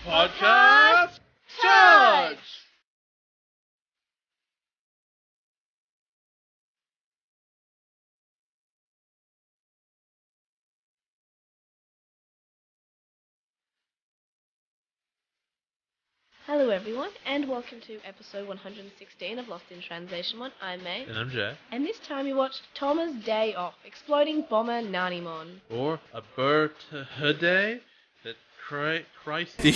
Podcast Charge! Hello everyone, and welcome to episode 116 of LostinTranslationmon. I'm May. And I'm Jay. And this time we watched Toma's Day Off, Exploding Bomber Nanimon. Or a birthday that Christy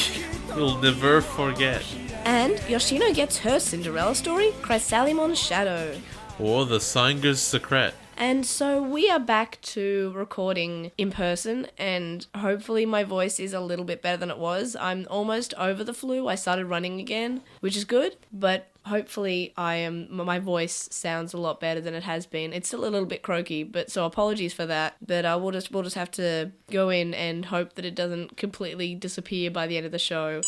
will never forget. And Yoshino gets her Cinderella story, Chrysalimon's Shadow. Or the Sanger's Secret. And so we are back to recording in person, and hopefully my voice is a little bit better than it was. I'm almost over the flu. I started running again, which is good, but hopefully my voice sounds a lot better than it has been. It's still a little bit croaky, but so apologies for that. But we'll just have to go in and hope that it doesn't completely disappear by the end of the show.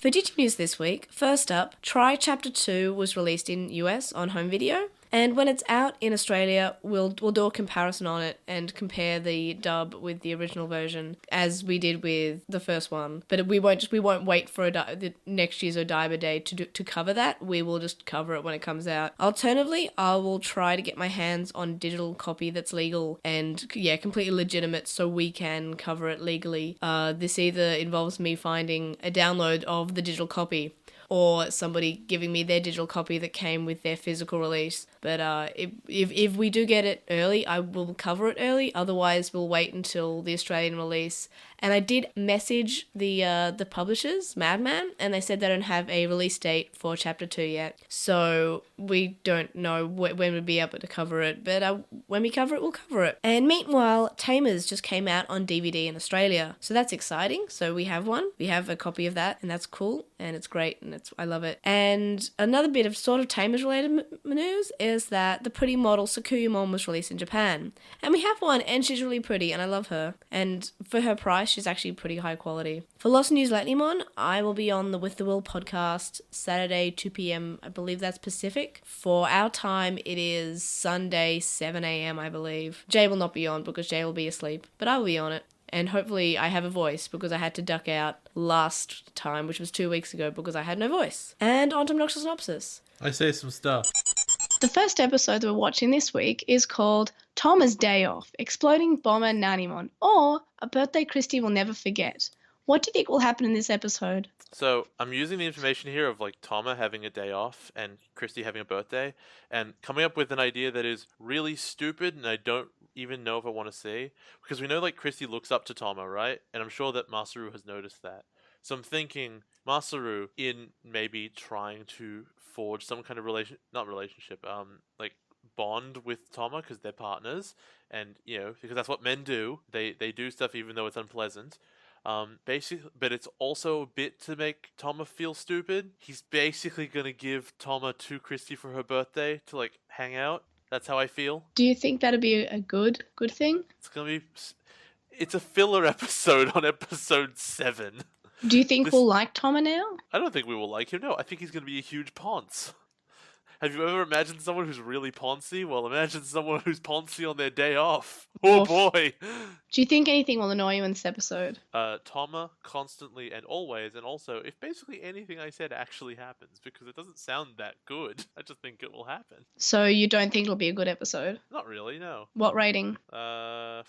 For DigiNews this week, first up, Try Chapter 2 was released in US on home video. And when it's out in Australia, we'll do a comparison on it and compare the dub with the original version, as we did with the first one. But we won't wait for the next year's Odaiba Day to cover that. We will just cover it when it comes out. Alternatively, I will try to get my hands on digital copy that's legal and completely legitimate, so we can cover it legally. This either involves me finding a download of the digital copy, or somebody giving me their digital copy that came with their physical release. But if we do get it early, I will cover it early. Otherwise, we'll wait until the Australian release. And I did message the publishers, Madman, and they said they don't have a release date for Chapter 2 yet. So we don't know when we'll be able to cover it. But when we cover it, we'll cover it. And meanwhile, Tamers just came out on DVD in Australia. So that's exciting. So we have one. We have a copy of that, and that's cool. And it's great, and I love it. And another bit of sort of Tamers-related news is that the pretty model Sakuyamon was released in Japan. And we have one, and she's really pretty, and I love her. And for her price, she's actually pretty high quality. For NewsLatelymon, I will be on the With the Will podcast Saturday, 2 p.m, I believe that's Pacific. For our time, it is Sunday, 7 a.m, I believe. Jay will not be on because Jay will be asleep, but I will be on it. And hopefully I have a voice, because I had to duck out last time, which was 2 weeks ago, because I had no voice. And on to Obnoxious Synopsis. I say some stuff. The first episode that we're watching this week is called Toma's Day Off, Exploding Bomber Nanimon, or A Birthday Christy Will Never Forget. What do you think will happen in this episode? So I'm using the information here of like Toma having a day off and Christy having a birthday, and coming up with an idea that is really stupid, and I don't even know if I want to say, because we know like Christy looks up to Toma, right? And I'm sure that Masaru has noticed that. So I'm thinking Masaru, in maybe trying to forge some kind of like bond with Toma, because they're partners, and because that's what men do. They do stuff even though it's unpleasant. Basically, but it's also a bit to make Toma feel stupid. He's basically gonna give Toma to Christy for her birthday to like hang out. That's how I feel. Do you think that'd be a good thing? It's a filler episode on episode 7. Do you think we'll like Toma now? I don't think we will like him. No, I think he's gonna be a huge ponce. Have you ever imagined someone who's really poncy? Well, imagine someone who's poncy on their day off. Oh boy! Do you think anything will annoy you in this episode? Toma constantly and always, and also if basically anything I said actually happens, because it doesn't sound that good. I just think it will happen. So you don't think it'll be a good episode? Not really, no. What rating? 5.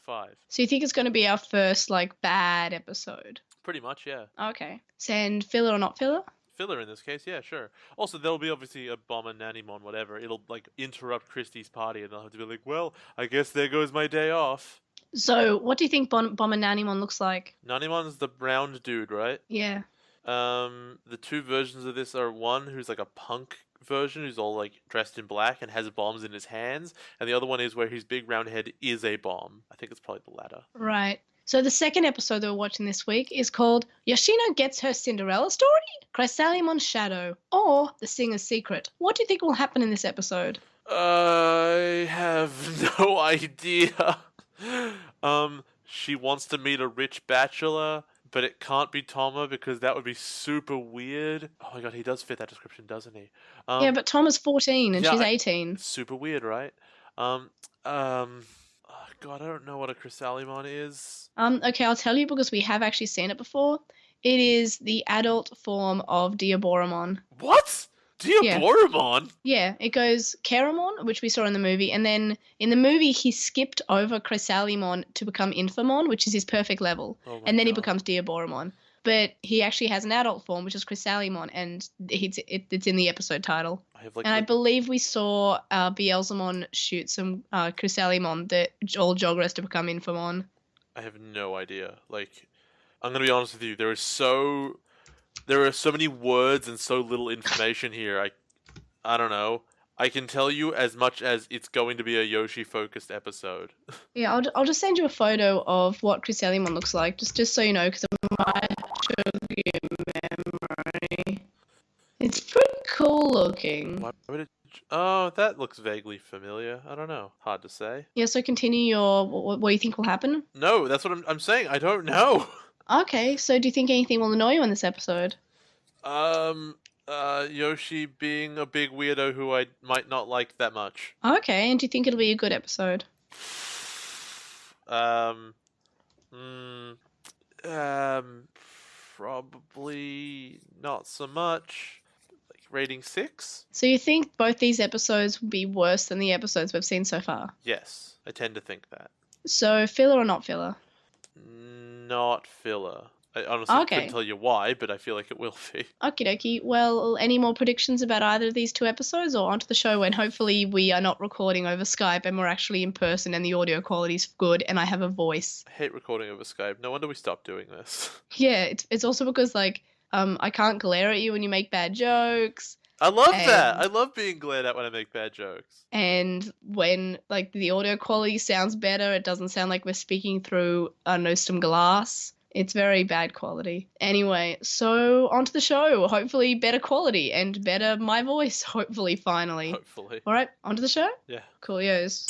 So you think it's going to be our first bad episode? Pretty much, yeah. Okay. And filler or not filler? Filler in this case, yeah, sure. Also, there'll be obviously a Bomber Nanimon, whatever. It'll interrupt Christie's party, and they'll have to be like, well, I guess there goes my day off. So what do you think Bomber Nanimon looks like? Nanimon's the brown dude, right? Yeah. The two versions of this are one who's like a punk version, who's all dressed in black and has bombs in his hands, and the other one is where his big round head is a bomb. I think it's probably the latter. Right. So the second episode that we're watching this week is called Yoshino Gets Her Cinderella Story, Chrysalimon's Shadow, or The Singer's Secret. What do you think will happen in this episode? I have no idea. She wants to meet a rich bachelor, but it can't be Toma because that would be super weird. Oh my god, he does fit that description, doesn't he? Yeah, but Toma's 14 and she's 18. Super weird, right? God, I don't know what a Chrysalimon is. Okay, I'll tell you because we have actually seen it before. It is the adult form of Diaboromon. What? Yeah. Diaboromon? Yeah, it goes Keramon, which we saw in the movie, and then in the movie he skipped over Chrysalimon to become Infamon, which is his perfect level, Oh my and then he God. becomes Diaboromon. But he actually has an adult form, which is Chrysalimon, and it's in the episode title. I have like. And I believe we saw Beelzemon shoot some Chrysalimon that all Jogras to become Infamon. I have no idea. Like, I'm gonna be honest with you. There are so many words and so little information here. I don't know. I can tell you as much as it's going to be a Yoshi-focused episode. Yeah, I'll just send you a photo of what Chrysalimon looks like, just so you know, because it might jog your memory. It's pretty cool looking. Why would it? Oh, that looks vaguely familiar. I don't know. Hard to say. Yeah, so continue your what you think will happen. No, that's what I'm saying. I don't know. Okay, so do you think anything will annoy you in this episode? Yoshi being a big weirdo who I might not like that much. Okay, and do you think it'll be a good episode? Probably not so much. Like rating 6? So you think both these episodes will be worse than the episodes we've seen so far? Yes, I tend to think that. So filler or not filler? Not filler. I honestly Okay. couldn't tell you why, but I feel like it will be. Okie dokie. Well, any more predictions about either of these two episodes, or onto the show when hopefully we are not recording over Skype and we're actually in person and the audio quality's good and I have a voice? I hate recording over Skype. No wonder we stopped doing this. Yeah, it's also because like I can't glare at you when you make bad jokes. I love that. And- I love being glared at when I make bad jokes. And when like the audio quality sounds better, it doesn't sound like we're speaking through some glass. It's very bad quality. Anyway, so onto the show. Hopefully better quality and better my voice, hopefully, finally. Hopefully. All right, onto the show? Yeah. Coolios.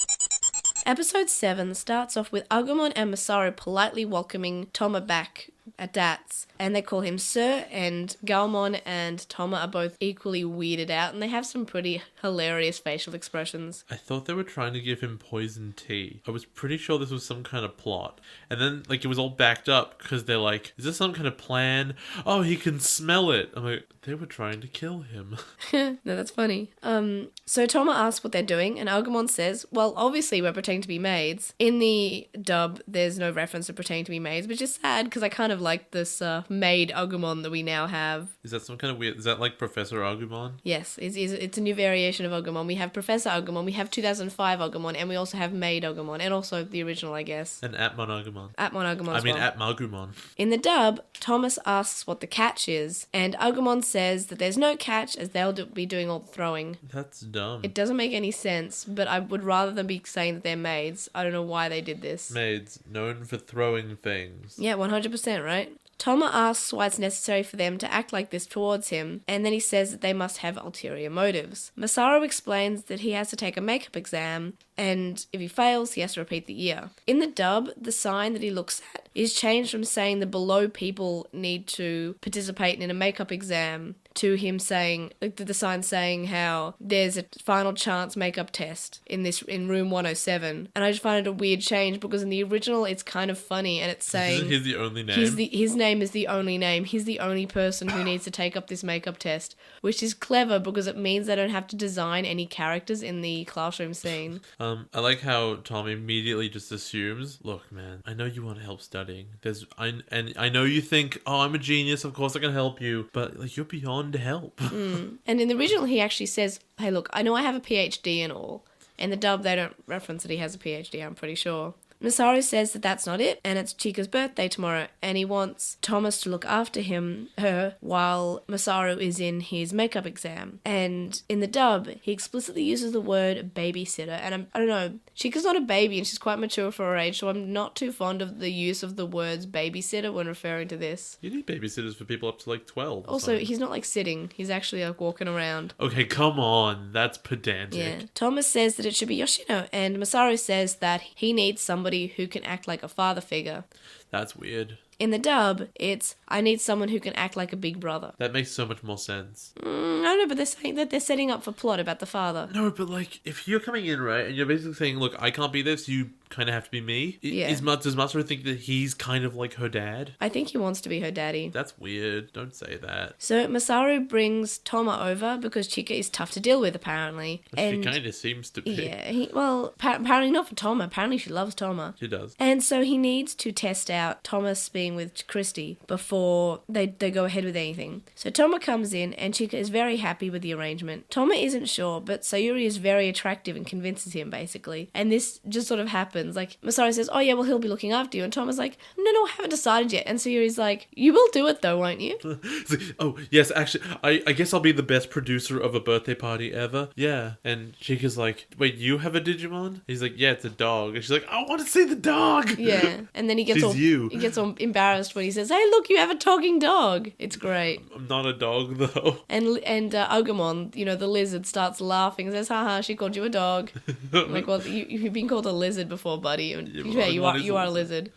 Episode 7 starts off with Agumon and Masaru politely welcoming Toma back at Dats, and they call him Sir, and Galmon and Toma are both equally weirded out, and they have some pretty hilarious facial expressions. I thought they were trying to give him poison tea. I was pretty sure this was some kind of plot. And then, like, it was all backed up because they're like, is this some kind of plan? Oh, he can smell it. I'm like, they were trying to kill him. No, that's funny. So Toma asks what they're doing, and Agumon says, well, obviously we're pretending to be maids. In the dub, there's no reference to pretending to be maids, which is sad because I kind of like this maid Agumon that we now have. Is that some kind of weird... Is that like Professor Agumon? Yes, it's a new variation of Agumon. We have Professor Agumon, we have 2005 Agumon, and we also have maid Agumon, and also the original, I guess. And Atmon Agumon. Atmon Agumon I as mean, well. Atmagumon. In the dub, Thomas asks what the catch is, and Agumon says that there's no catch as they'll be doing all the throwing. That's dumb. It doesn't make any sense, but I would rather than be saying that they're maids. I don't know why they did this. Maids, known for throwing things. Yeah, 100%, right? Toma asks why it's necessary for them to act like this towards him, and then he says that they must have ulterior motives. Masaru explains that he has to take a makeup exam, and if he fails, he has to repeat the year. In the dub, the sign that he looks at is changed from saying the below people need to participate in a makeup exam to him saying, like the sign saying how there's a final chance makeup test in room 107. And I just find it a weird change because in the original it's kind of funny and it's saying He's the only name. his name is the only name. He's the only person who needs to take up this makeup test, which is clever because it means they don't have to design any characters in the classroom scene. I like how Tom immediately just assumes, look, man, I know you want to help studying. I know you think, oh, I'm a genius, of course I can help you, but like you're beyond help. And in the original, he actually says, hey, look, I know I have a PhD and all. In the dub, they don't reference that he has a PhD, I'm pretty sure. Masaru says that that's not it, and it's Chica's birthday tomorrow, and he wants Thomas to look after her, while Masaru is in his makeup exam. And in the dub, he explicitly uses the word babysitter, and I don't know, Chica's not a baby, and she's quite mature for her age, so I'm not too fond of the use of the words babysitter when referring to this. You need babysitters for people up to like 12. or Also, something. he's not like sitting, he's actually like walking around. Okay, come on. That's pedantic. Yeah. Thomas says that it should be Yoshino, and Masaru says that he needs somebody who can act like a father figure. That's weird. In the dub, it's, I need someone who can act like a big brother. That makes so much more sense. I don't know, but they're saying that they're setting up for plot about the father. No, but like, if you're coming in, right, and you're basically saying, look, I can't be this, you kind of have to be me. Yeah. Does Masaru think that he's kind of like her dad? I think he wants to be her daddy. That's weird. Don't say that. So Masaru brings Toma over because Chika is tough to deal with, apparently. She kind of seems to be. Yeah, apparently not for Toma. Apparently she loves Toma. She does. And so he needs to test out Thomas being with Christy before they go ahead with anything. So Toma comes in and Chika is very happy with the arrangement. Toma isn't sure, but Sayuri is very attractive and convinces him, basically. And this just sort of happens. Like, Masaru says, oh yeah, well, he'll be looking after you. And Toma's like, no, I haven't decided yet. And Sayuri's like, you will do it though, won't you? It's like, oh, yes, actually, I guess I'll be the best producer of a birthday party ever. Yeah. And Chika's like, wait, you have a Digimon? He's like, yeah, it's a dog. And she's like, I want to see the dog. Yeah. And then he gets all embarrassed when he says, hey, look, you have a talking dog. It's great. I'm not a dog, though. And Agumon, the lizard, starts laughing and says, haha, she called you a dog. I'm like, well, you've been called a lizard before, buddy. And yeah, you are a lizard.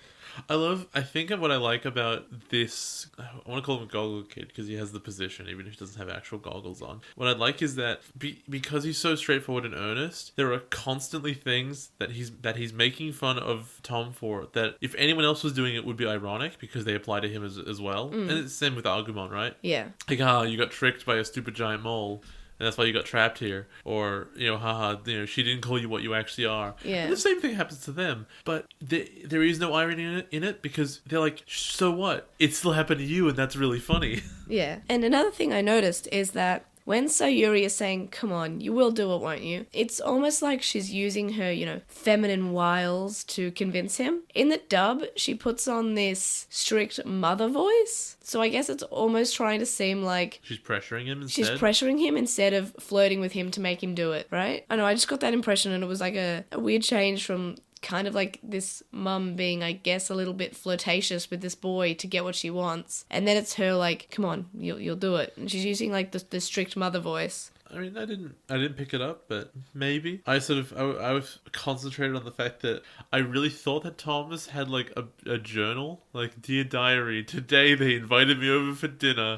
I think what I like about this, I want to call him Goggle Kid because he has the position, even if he doesn't have actual goggles on. What I like is that because he's so straightforward and earnest, there are constantly things that he's making fun of Tom for that if anyone else was doing it would be ironic because they apply to him as well. And it's the same with Agumon, right? Yeah. Like, you got tricked by a stupid giant mole. And that's why you got trapped here. Or, she didn't call you what you actually are. Yeah. And the same thing happens to them. But there is no irony in it because they're like, so what? It still happened to you and that's really funny. Yeah. And another thing I noticed is that when Sayuri is saying, come on, you will do it, won't you? It's almost like she's using her, feminine wiles to convince him. In the dub, she puts on this strict mother voice. So I guess it's almost trying to seem like she's pressuring him instead. She's pressuring him instead of flirting with him to make him do it, right? I know, I just got that impression and it was like a weird change from kind of like this mum being, I guess, a little bit flirtatious with this boy to get what she wants. And then it's her like, come on, you'll do it. And she's using like the strict mother voice. I mean, I didn't pick it up, but maybe. I was concentrated on the fact that I really thought that Thomas had like a journal, like, Dear Diary, today they invited me over for dinner.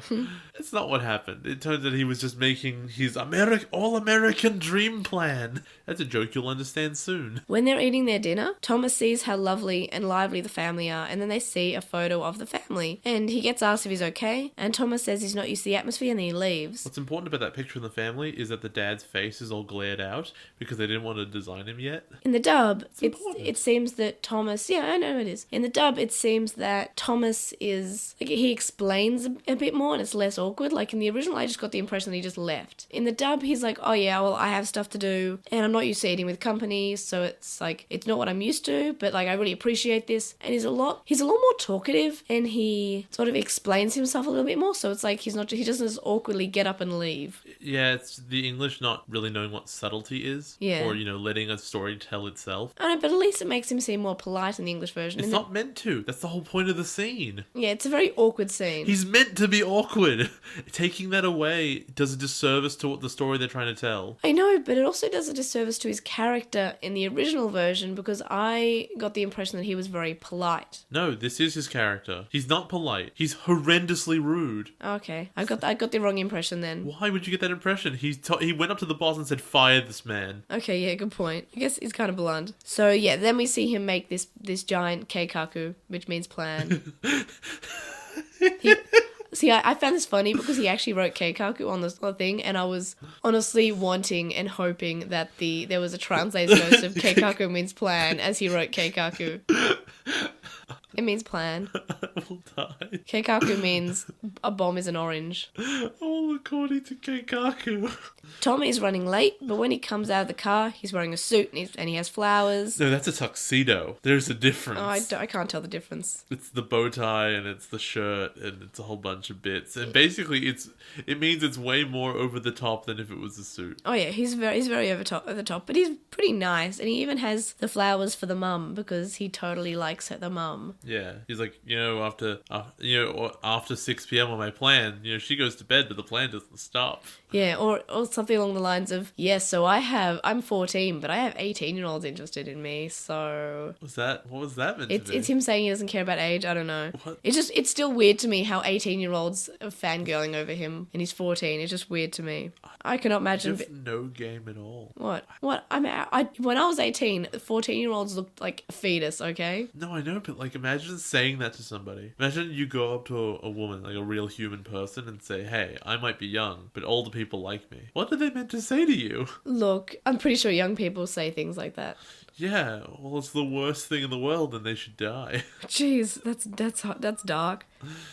It's not what happened. It turns out he was just making his all-American dream plan. That's a joke you'll understand soon. When they're eating their dinner, Thomas sees how lovely and lively the family are, and then they see a photo of the family. And he gets asked if he's okay, and Thomas says he's not used to the atmosphere, and then he leaves. What's important about that picture of the family is that the dad's face is all glared out because they didn't want to design him yet. In the dub, it seems that Thomas... Yeah, I know it is. In the dub, it seems that Thomas is... Like, he explains a bit more and it's less awkward. Like, in the original, I just got the impression that he just left. In the dub, he's like, oh yeah, well, I have stuff to do and I'm not used to eating with company, so it's like, it's not what I'm used to, but like, I really appreciate this. And he's a lot more talkative and he sort of explains himself a little bit more, so it's like he doesn't just awkwardly get up and leave. Yeah, it's the English not really knowing what subtlety is. Yeah. Or, letting a story tell itself. I know, but at least it makes him seem more polite in the English version. It's not meant to. That's the whole point of the scene. Yeah, it's a very awkward scene. He's meant to be awkward. Taking that away does a disservice to what the story they're trying to tell. I know, but it also does a disservice to his character in the original version because I got the impression that he was very polite. No, this is his character. He's not polite. He's horrendously rude. Okay, I got the wrong impression then. Why would you get that impression? He went up to the boss and said, fire this man. Okay, yeah, good point. I guess he's kind of blunt. So yeah, then we see him make this giant keikaku, which means plan. See, I found this funny because he actually wrote keikaku on the thing, and I was honestly wanting and hoping that there was a translator's note of keikaku means plan as he wrote keikaku. It means plan. We'll die. Keikaku means a bomb is an orange. All according to Keikaku. Tom is running late, but when he comes out of the car, he's wearing a suit and he has flowers. No, that's a tuxedo. There's a difference. Oh, I can't tell the difference. It's the bow tie and it's the shirt and it's a whole bunch of bits. And basically it means it's way more over the top than if it was a suit. Oh yeah, he's very over the top, but he's pretty nice, and he even has the flowers for the mum because he totally likes the mum. Yeah, he's like, after 6 p.m. on my plan, she goes to bed, but the plan doesn't stop. Yeah, or something along the lines of, yes, so I'm 14, but I have 18-year-olds interested in me, so... What was that meant to be? It's him saying he doesn't care about age, I don't know. What? It's still weird to me how 18-year-olds are fangirling over him, and he's 14. It's just weird to me. I cannot imagine... You have no game at all. What? When I was 18, 14-year-olds looked like a fetus, okay? No, I know, but like, imagine saying that to somebody. Imagine you go up to a woman, like a real human person, and say, hey, I might be young, but older people like me. What are they meant to say to you? Look, I'm pretty sure young people say things like that. Yeah, well, it's the worst thing in the world, and they should die. Jeez, that's dark.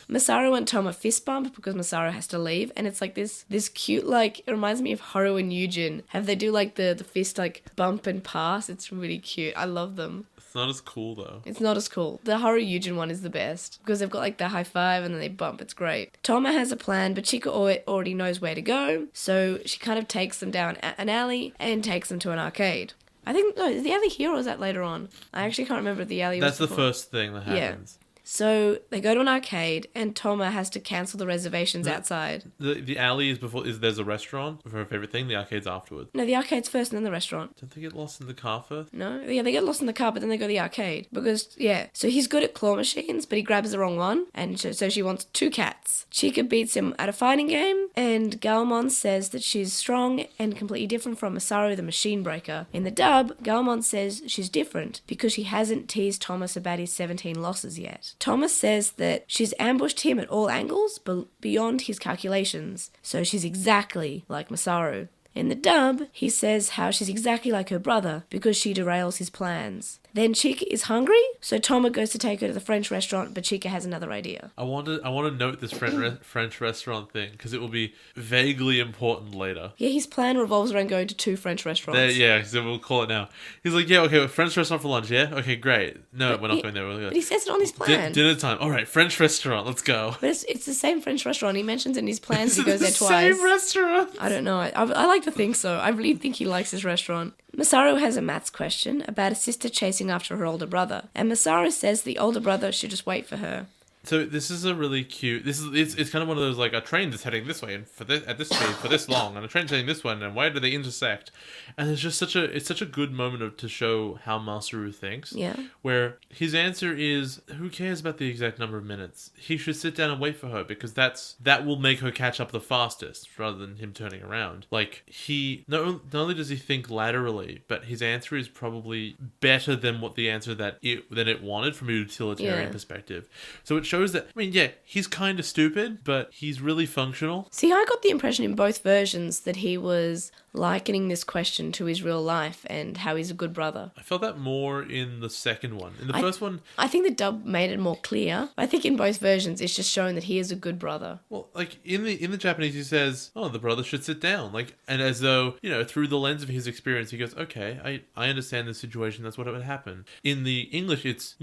Masaru and Tom a fist bump because Masaru has to leave, and it's like this cute, like, it reminds me of Haru and Yujin. Have they do like the fist like bump and pass? It's really cute. I love them. It's not as cool, though. It's not as cool. The Haru Yujin one is the best because they've got like the high five and then they bump. It's great. Toma has a plan, but Chika already knows where to go, so she kind of takes them down an alley and takes them to an arcade. I think, no, is the alley here or is that later on? I actually can't remember if the alley was That's the before. first thing that happens. So they go to an arcade and Toma has to cancel the reservations outside. The alley is there's a restaurant for her favorite thing, the arcade's afterwards. No, the arcade's first and then the restaurant. Don't they get lost in the car first? No? Yeah, they get lost in the car, but then they go to the arcade. Because, yeah, so he's good at claw machines, but he grabs the wrong one, and so she wants 2 cats. Chika beats him at a fighting game, and Galmon says that she's strong and completely different from Masaru the machine breaker. In the dub, Galmon says she's different because she hasn't teased Thomas about his 17 losses yet. Thomas says that she's ambushed him at all angles, but beyond his calculations, so she's exactly like Masaru. In the dub, he says how she's exactly like her brother because she derails his plans. Then Chika is hungry, so Toma goes to take her to the French restaurant, but Chika has another idea. I want to note this French restaurant thing because it will be vaguely important later. Yeah, his plan revolves around going to 2 French restaurants. Yeah, so we'll call it now. He's like, yeah, okay, French restaurant for lunch, yeah? Okay, great. No, we're not going there. But he says it on his plan. Dinner time. All right, French restaurant, let's go. But it's the same French restaurant. He mentions in his plans he goes there twice. Same restaurant. I don't know. I like to think so. I really think he likes his restaurant. Masaru has a maths question about a sister chasing after her older brother, and Masaru says the older brother should just wait for her. So this is a really cute. It's kind of one of those like a train that's heading this way and at this speed for this long, and a train's heading this one, and why do they intersect? And it's just such a good moment to show how Masaru thinks. Yeah. Where his answer is, who cares about the exact number of minutes? He should sit down and wait for her because that will make her catch up the fastest, rather than him turning around. Like he not only does he think laterally, but his answer is probably better than what the answer than it wanted from a utilitarian perspective. So it shows that, I mean, yeah, he's kind of stupid, but he's really functional. See, I got the impression in both versions that he was likening this question to his real life and how he's a good brother. I felt that more in the second one. In the first one... I think the dub made it more clear. I think in both versions it's just showing that he is a good brother. Well, like, in the Japanese he says, oh, the brother should sit down. Like, and as though, through the lens of his experience, he goes, okay, I understand the situation, that's what would happen. In the English, it's,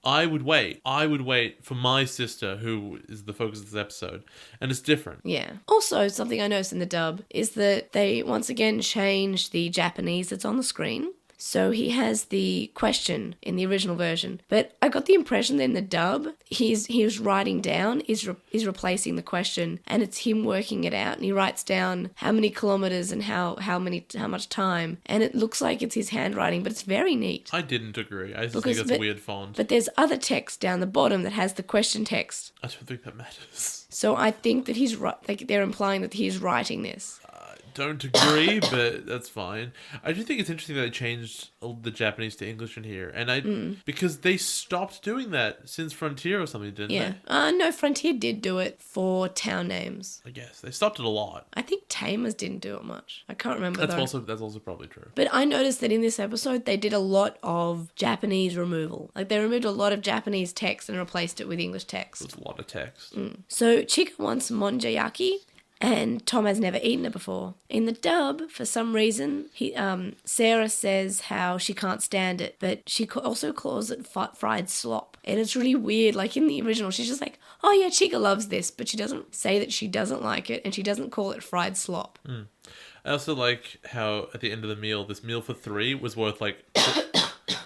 I would wait. I would wait for my sister, who is the focus of this episode. And it's different. Yeah. Also, something I noticed in the dub is that they once again changed the Japanese that's on the screen. So he has the question in the original version. But I got the impression that in the dub, he's writing down, is replacing the question, and it's him working it out. And he writes down how many kilometers and how much time. And it looks like it's his handwriting, but it's very neat. I didn't agree. I just think that's a weird font. But there's other text down the bottom that has the question text. I don't think that matters. So I think that they're implying that he's writing this. Don't agree, but that's fine. I do think it's interesting that they changed the Japanese to English in here, and because they stopped doing that since Frontier or something, didn't they? No, Frontier did do it for town names. I guess they stopped it a lot. I think Tamers didn't do it much. I can't remember. That's also probably true. But I noticed that in this episode they did a lot of Japanese removal. Like they removed a lot of Japanese text and replaced it with English text. There's a lot of text. So Chika wants monjayaki. And Tom has never eaten it before. In the dub, for some reason, Sarah says how she can't stand it, but she also calls it fried slop. And it's really weird. Like in the original, she's just like, oh yeah, Chica loves this, but she doesn't say that she doesn't like it, and she doesn't call it fried slop. I also like how at the end of the meal, this meal for 3 was worth like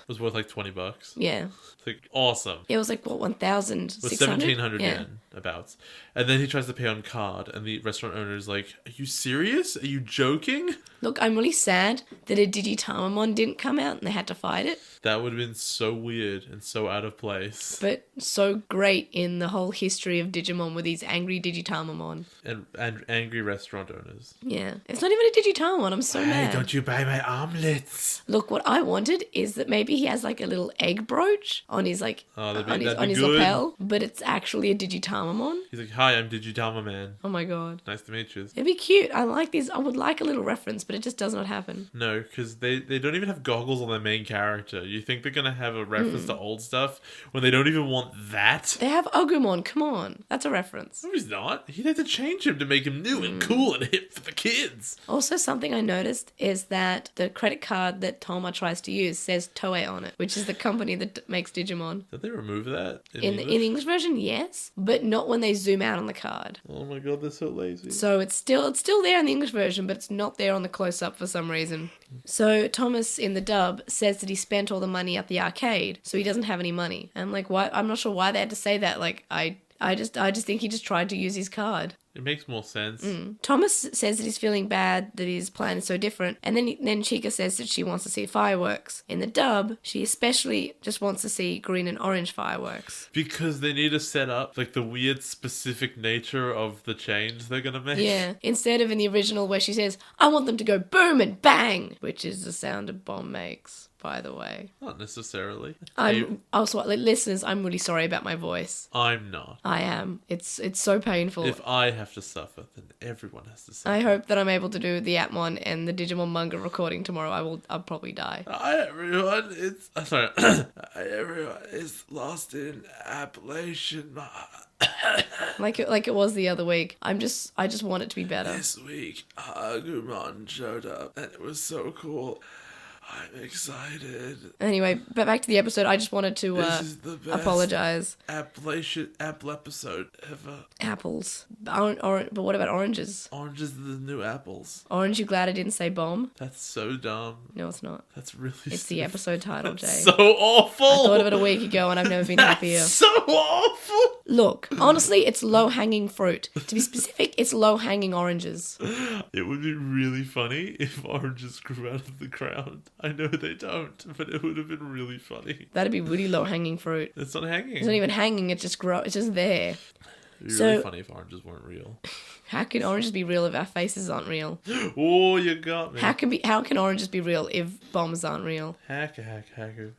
$20. Yeah. It's like awesome. It was like, what, 1,600? It was 1,700 yen. abouts. And then he tries to pay on card, and the restaurant owner is like, "Are you serious? Are you joking?" Look, I'm really sad that a Digitamamon didn't come out and they had to fight it. That would have been so weird and so out of place. But so great in the whole history of Digimon with these angry Digitamamon. And angry restaurant owners. Yeah. It's not even a Digitamamon. I'm so mad. Don't you buy my omelets? Look, what I wanted is that maybe he has like a little egg brooch on his like that'd be on his good. lapel, but it's actually a Digitamamon. He's like, "Hi, I'm Digidama Man. Oh my god. Nice to meet you." It'd be cute. I like these. I would like a little reference, but it just does not happen. No, because they don't even have goggles on their main character. You think they're going to have a reference to old stuff when they don't even want that? They have Agumon. Come on. That's a reference. No, he's not. He'd have to change him to make him new and cool and hip for the kids. Also, something I noticed is that the credit card that Toma tries to use says Toei on it, which is the company that makes Digimon. Did they remove that In the English version, yes, but not when they zoom out on the card. Oh my god, they're so lazy. So it's still there in the English version, but it's not there on the close-up for some reason. So Thomas in the dub says that he spent all the money at the arcade, so he doesn't have any money. And like, why? I'm not sure why they had to say that. Like, I just think he just tried to use his card. It makes more sense. Thomas says that he's feeling bad that his plan is so different, and then Chica says that she wants to see fireworks. In the dub, she especially just wants to see green and orange fireworks. Because they need to set up like the weird specific nature of the change they're gonna make. Yeah, instead of in the original where she says, "I want them to go boom and bang," which is the sound a bomb makes. By the way, Not necessarily. I'm also listeners. I'm really sorry about my voice. I'm not. I am. It's so painful. If I have to suffer, then everyone has to suffer. I hope that I'm able to do the Atmon and the Digimon manga recording tomorrow. I'll probably die. Hi everyone, it's sorry. Hi everyone, it's Lost in Appalachian. Like it was the other week. I just want it to be better. This week, Agumon showed up, and it was so cool. I'm excited. Anyway, but back to the episode. I just wanted to This is the best apologize. Appalachian apple episode ever. Apples, but what about oranges? Oranges are the new apples. Aren't you glad I didn't say bomb? That's so dumb. No, it's not. That's really. It's the episode title, Jay. So awful. I thought of it a week ago, and I've never been happier. So awful. Look, honestly, it's low-hanging fruit. To be specific, it's low-hanging oranges. It would be really funny if oranges grew out of the ground. I know they don't, but it would have been really funny. That'd be really low-hanging fruit. It's not hanging. It's not even hanging. It's just it's just there. It'd be So- really funny if oranges weren't real. How can oranges be real if our faces aren't real? Oh, you got me. How can oranges be real if bombs aren't real? Hacku.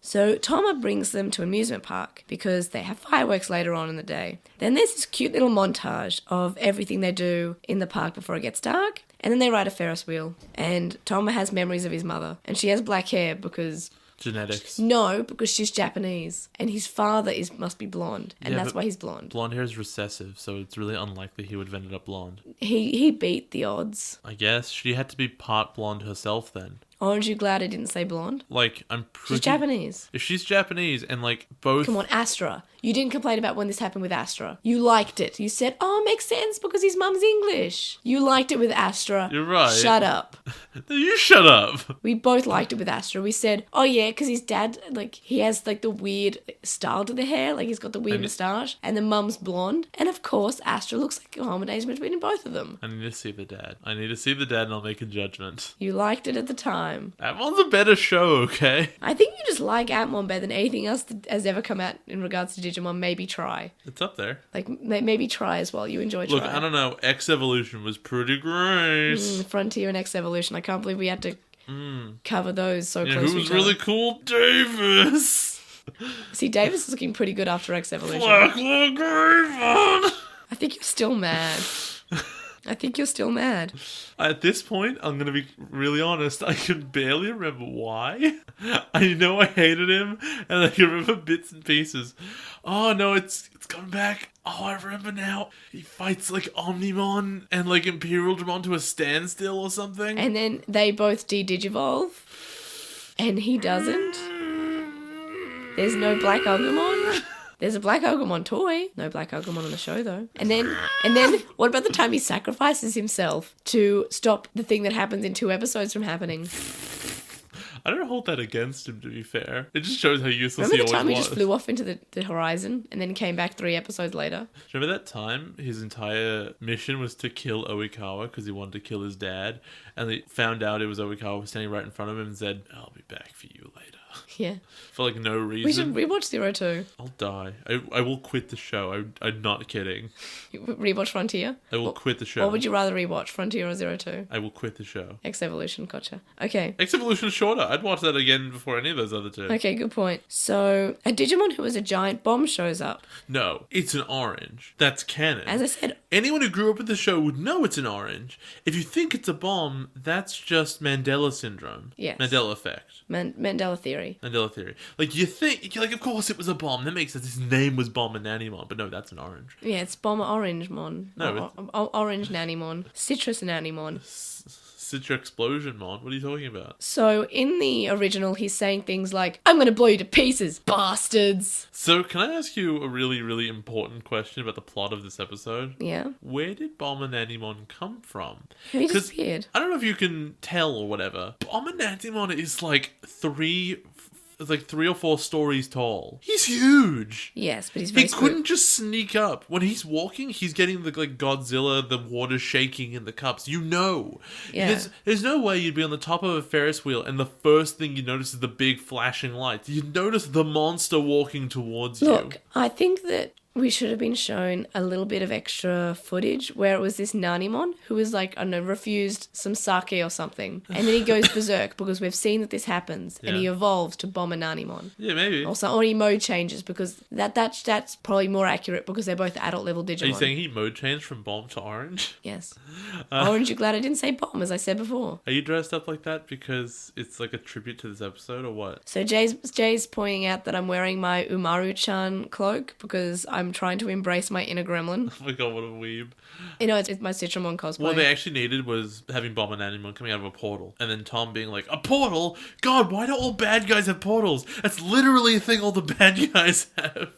So Toma brings them to an amusement park because they have fireworks later on in the day. Then there's this cute little montage of everything they do in the park before it gets dark. And then they ride a Ferris wheel. And Toma has memories of his mother. And she has black hair because... Genetics. No, because she's Japanese. And his father must be blonde. And Yeah, that's but why he's blonde. Blonde hair is recessive, so it's really unlikely he would have ended up blonde. He beat the odds. I guess she had to be part blonde herself then. Aren't you glad I didn't say blonde? Like, I'm pretty... She's Japanese. If she's Japanese and, like, both... Come on, Astra. You didn't complain about when this happened with Astra. You liked it. You said, oh, it makes sense because his mum's English. You liked it with Astra. You're right. Shut up. You shut up. We both liked it with Astra. We said, oh yeah, because his dad, like, he has, like, the weird style to the hair. Like, he's got the weird moustache. And the mum's blonde. And, of course, Astra looks like a combination between both of them. I need to see the dad. And I'll make a judgment. You liked it at the time. Atmon's a better show, okay? I think you just like Atmon better than anything else that has ever come out in regards to Digimon. Maybe Try. It's up there. Like, maybe Try as well. You enjoy Try. Look, I don't know. X Evolution was pretty great. Frontier and X Evolution. I can't believe we had to cover those so Yeah, close who to was each really other. cool? Davis. See, Davis is looking pretty good after X Evolution. Black Lagoon. I think you're still mad. At this point, I'm going to be really honest. I can barely remember why. I know I hated him, and I can remember bits and pieces. Oh, no, it's coming back. Oh, I remember now. He fights, like, Omnimon and, like, Imperial Dramon to a standstill or something. And then they both de-digivolve. And he doesn't. There's no Black Agumon. There's a Black Agumon toy. No Black Agumon on the show, though. And then, what about the time he sacrifices himself to stop the thing that happens in 2 episodes from happening? I don't hold that against him, to be fair. It just shows how useless Remember he the always time he was. just flew off into the horizon and then came back 3 episodes later? Remember that time his entire mission was to kill Oikawa because he wanted to kill his dad, and they found out it was Oikawa standing right in front of him and said, "I'll be back for you later." Yeah. For like no reason. We should rewatch 02. I'll die. I will quit the show. I'm not kidding. Rewatch Frontier? I will quit the show. What would you rather rewatch, Frontier or 02? I will quit the show. X Evolution, gotcha. Okay. X Evolution is shorter. I'd watch that again before any of those other two. Okay, good point. So, a Digimon who is a giant bomb shows up. No, it's an orange. That's canon. As I said, Anyone who grew up with the show would know it's an orange. If you think it's a bomb, that's just Mandela syndrome. Yes. Mandela effect. Mandela theory. Mandela theory. Like, you think, like, of course it was a bomb. That makes sense. His name was Bomber-Nanny-Mon. But no, that's an orange. Yeah, it's Bomber Orange Mon. No, Orange Nannymon. Citrus Nannymon. Citra Explosion Mon. What are you talking about? So, in the original, he's saying things like, I'm gonna blow you to pieces, bastards! So, can I ask you a really, really important question about the plot of this episode? Yeah? Where did Bomber-Nanny-Mon come from? He 'Cause disappeared. I don't know if you can tell or whatever. Bomber-Nanny-Mon is like three or four stories tall. He's huge. Yes, but he's He very couldn't just sneak up. When he's walking, he's getting the like Godzilla, the water shaking in the cups. You know. Yeah. There's no way you'd be on the top of a Ferris wheel and the first thing you notice is the big flashing lights. You'd notice the monster walking towards you. Look, I think that we should have been shown a little bit of extra footage where it was this Nanimon who was like, I don't know, refused some sake or something. And then he goes berserk because we've seen that this happens and he Yeah. evolves to Bomber Nanimon. Yeah, maybe. Or he mode changes because that's probably more accurate because they're both adult level Digimon. Are you saying he mode changed from bomb to orange? Yes. Orange, you're glad I didn't say bomb, as I said before. Are you dressed up like that because it's like a tribute to this episode or what? So Jay's pointing out that I'm wearing my Umaru-chan cloak because I'm trying to embrace my inner gremlin. Oh my god, what a weeb. You know, it's my Citramon cosplay. What they actually needed was having Bomber Nanimon coming out of a portal. And then Tom being like, a portal? God, why do all bad guys have portals? That's literally a thing all the bad guys have.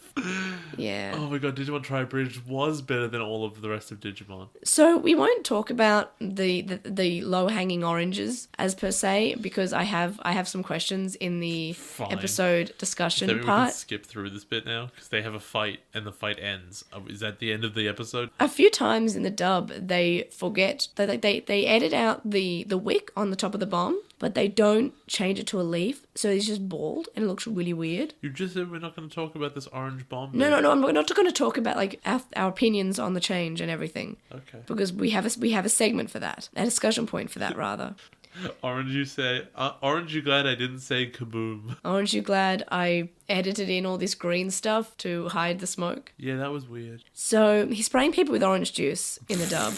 Yeah. Oh my god, Digimon Tri-Bridge was better than all of the rest of Digimon. So we won't talk about the low-hanging oranges as per se because I have some questions in the Fine. episode discussion Maybe we part. can skip through this bit now because they have a fight and the fight ends. Is that the end of the episode? A few times in the dub, they forget that they edit out the wick on the top of the bomb, but they don't change it to a leaf, so it's just bald and it looks really weird. You just said we're not going to talk about this orange bomb. No, I'm not going to talk about like our opinions on the change and everything Okay. because we have a segment for that, a discussion point for that rather. Orange, you glad I didn't say kaboom? Aren't you glad I edited in all this green stuff to hide the smoke? Yeah, that was weird. So he's spraying people with orange juice in the dub.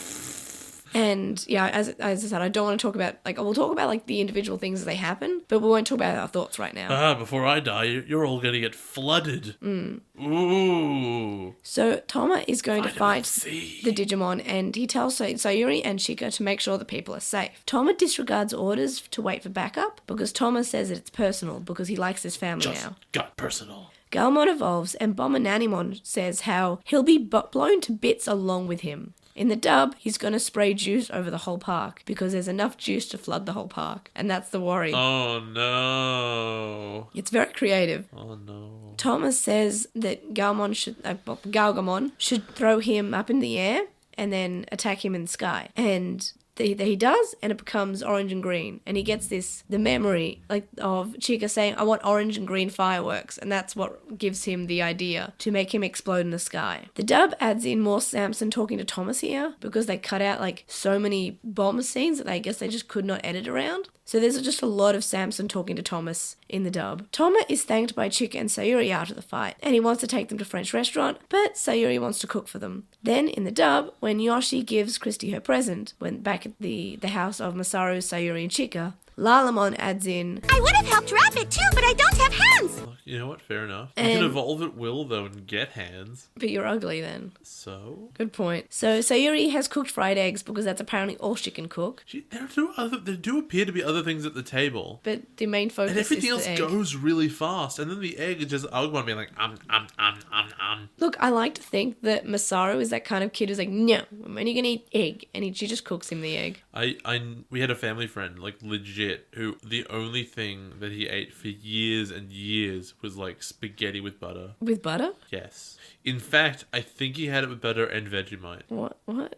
And yeah, as I said, I don't want to talk about, like, we'll talk about, like, the individual things as they happen, but we won't talk about our thoughts right now. Before I die, you're all going to get flooded. Ooh. So Toma is going to Vitamin fight C. the Digimon, and he tells Sayuri and Chika to make sure that people are safe. Toma disregards orders to wait for backup because Toma says that it's personal because he likes his family Just now. got personal. Galmon evolves, and Bomber Nanimon says how he'll be blown to bits along with him. In the dub, he's going to spray juice over the whole park because there's enough juice to flood the whole park. And that's the worry. Oh no. It's very creative. Oh no. Thomas says that Galgamon should throw him up in the air and then attack him in the sky. And he does, and it becomes orange and green. And he gets the memory like of Chica saying, I want orange and green fireworks. And that's what gives him the idea to make him explode in the sky. The dub adds in more Samson talking to Thomas here because they cut out like so many bomb scenes that I guess they just could not edit around. So there's just a lot of Samson talking to Thomas in the dub. Toma is thanked by Chika and Sayuri after the fight, and he wants to take them to a French restaurant, but Sayuri wants to cook for them. Then, in the dub, when Yoshi gives Christy her present, when back at the house of Masaru, Sayuri, and Chika, Lalamon adds in, I would have helped wrap it too, but I don't have hands. You know what? Fair enough. You And- can evolve at will, though, and get hands. but you're ugly then. So? Good point. So Sayuri has cooked fried eggs because that's apparently all she can cook, There do appear to be other things at the table. but the main focus And everything is else the egg. goes really fast. And then the egg is just Agumon being like, Look, I like to think that Masaru is that kind of kid who's like, no, I'm only going to eat egg, and she just cooks him the egg. we had a family friend, like legit legit who the only thing that he ate for years and years was like spaghetti with butter. With butter? Yes. In fact, I think he had it with butter and Vegemite. What? When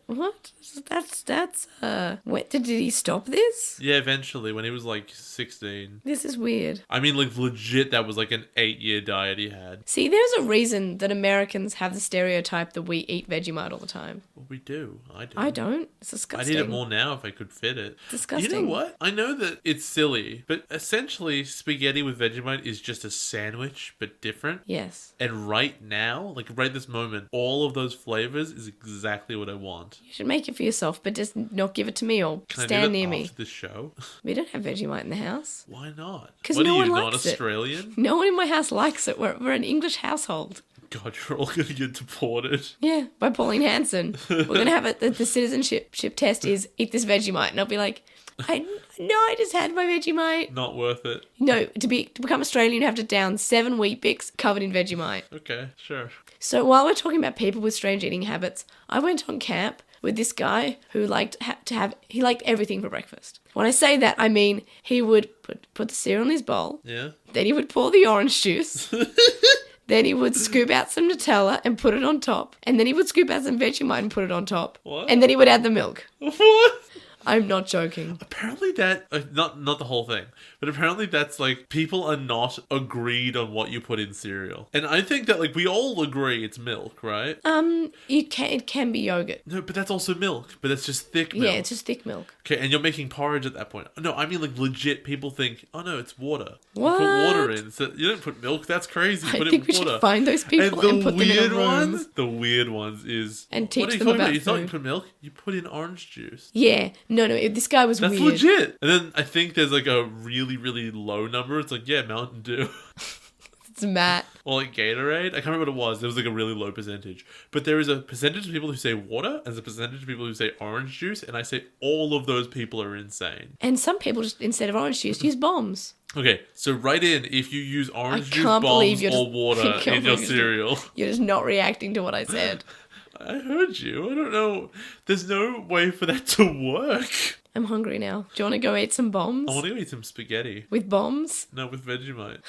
did he stop this? Yeah, eventually, when he was like 16. This is weird. I mean, like, legit, that was like an 8-year diet he had. See, there's a reason that Americans have the stereotype that we eat Vegemite all the time. Well, we do. I do. I don't. It's I'd disgusting. eat it more now if I could fit it. Disgusting. You know what? I know that it's silly, but essentially, spaghetti with Vegemite is just a sandwich, but different. Yes. And right now, like right this moment, all of those flavors is exactly what I want. You should make it for yourself, but just not give it to me or Can stand I do near that me. after this show? We don't have Vegemite in the house. Why not? 'Cause What no are one you, not likes it. Australian? No one in my house likes it. We're an English household. God, you're all gonna get deported. Yeah, by Pauline Hanson. We're going to have it. The citizenship test is eat this Vegemite. And I'll be like, I just had my Vegemite. Not worth it. No, to become Australian, you have to down 7 Weet-Bix covered in Vegemite. Okay, sure. So while we're talking about people with strange eating habits, I went on camp with this guy who liked he liked everything for breakfast. When I say that, I mean he would put the cereal in his bowl. Yeah. Then he would pour the orange juice. Then he would scoop out some Nutella and put it on top. And then he would scoop out some Vegemite and put it on top. What? And then he would add the milk. What? I'm not joking. Apparently that, not the whole thing, but apparently that's like, people are not agreed on what you put in cereal. And I think that like, we all agree it's milk, right? It can be yogurt. No, but that's also milk, but that's just thick milk. Yeah, it's just thick milk. Okay, and you're making porridge at that point. No, I mean like legit people think, oh no, it's water. What? You put water in. So you don't put milk, that's crazy. I Put think it we in water. should find those people and put them in a room. The weird ones is... And teach what are you them talking about You thought you food. put milk? You put in orange juice. Yeah, no, this guy was That's weird. legit. And then I think there's like a really, really low number. It's like, yeah, Mountain Dew. It's Matt. Or like Gatorade. I can't remember what it was. There was like a really low percentage. But there is a percentage of people who say water, and there's a percentage of people who say orange juice, and I say all of those people are insane. And some people just, instead of orange juice, use bombs. Okay, so write in if you use orange juice, can't believe bombs, you're or just- water I can't in your believe you're cereal. You're just not reacting to what I said. I heard you. I don't know. There's no way for that to work. I'm hungry now. Do you want to go eat some bombs? I want to go eat some spaghetti. With bombs? No, with Vegemite.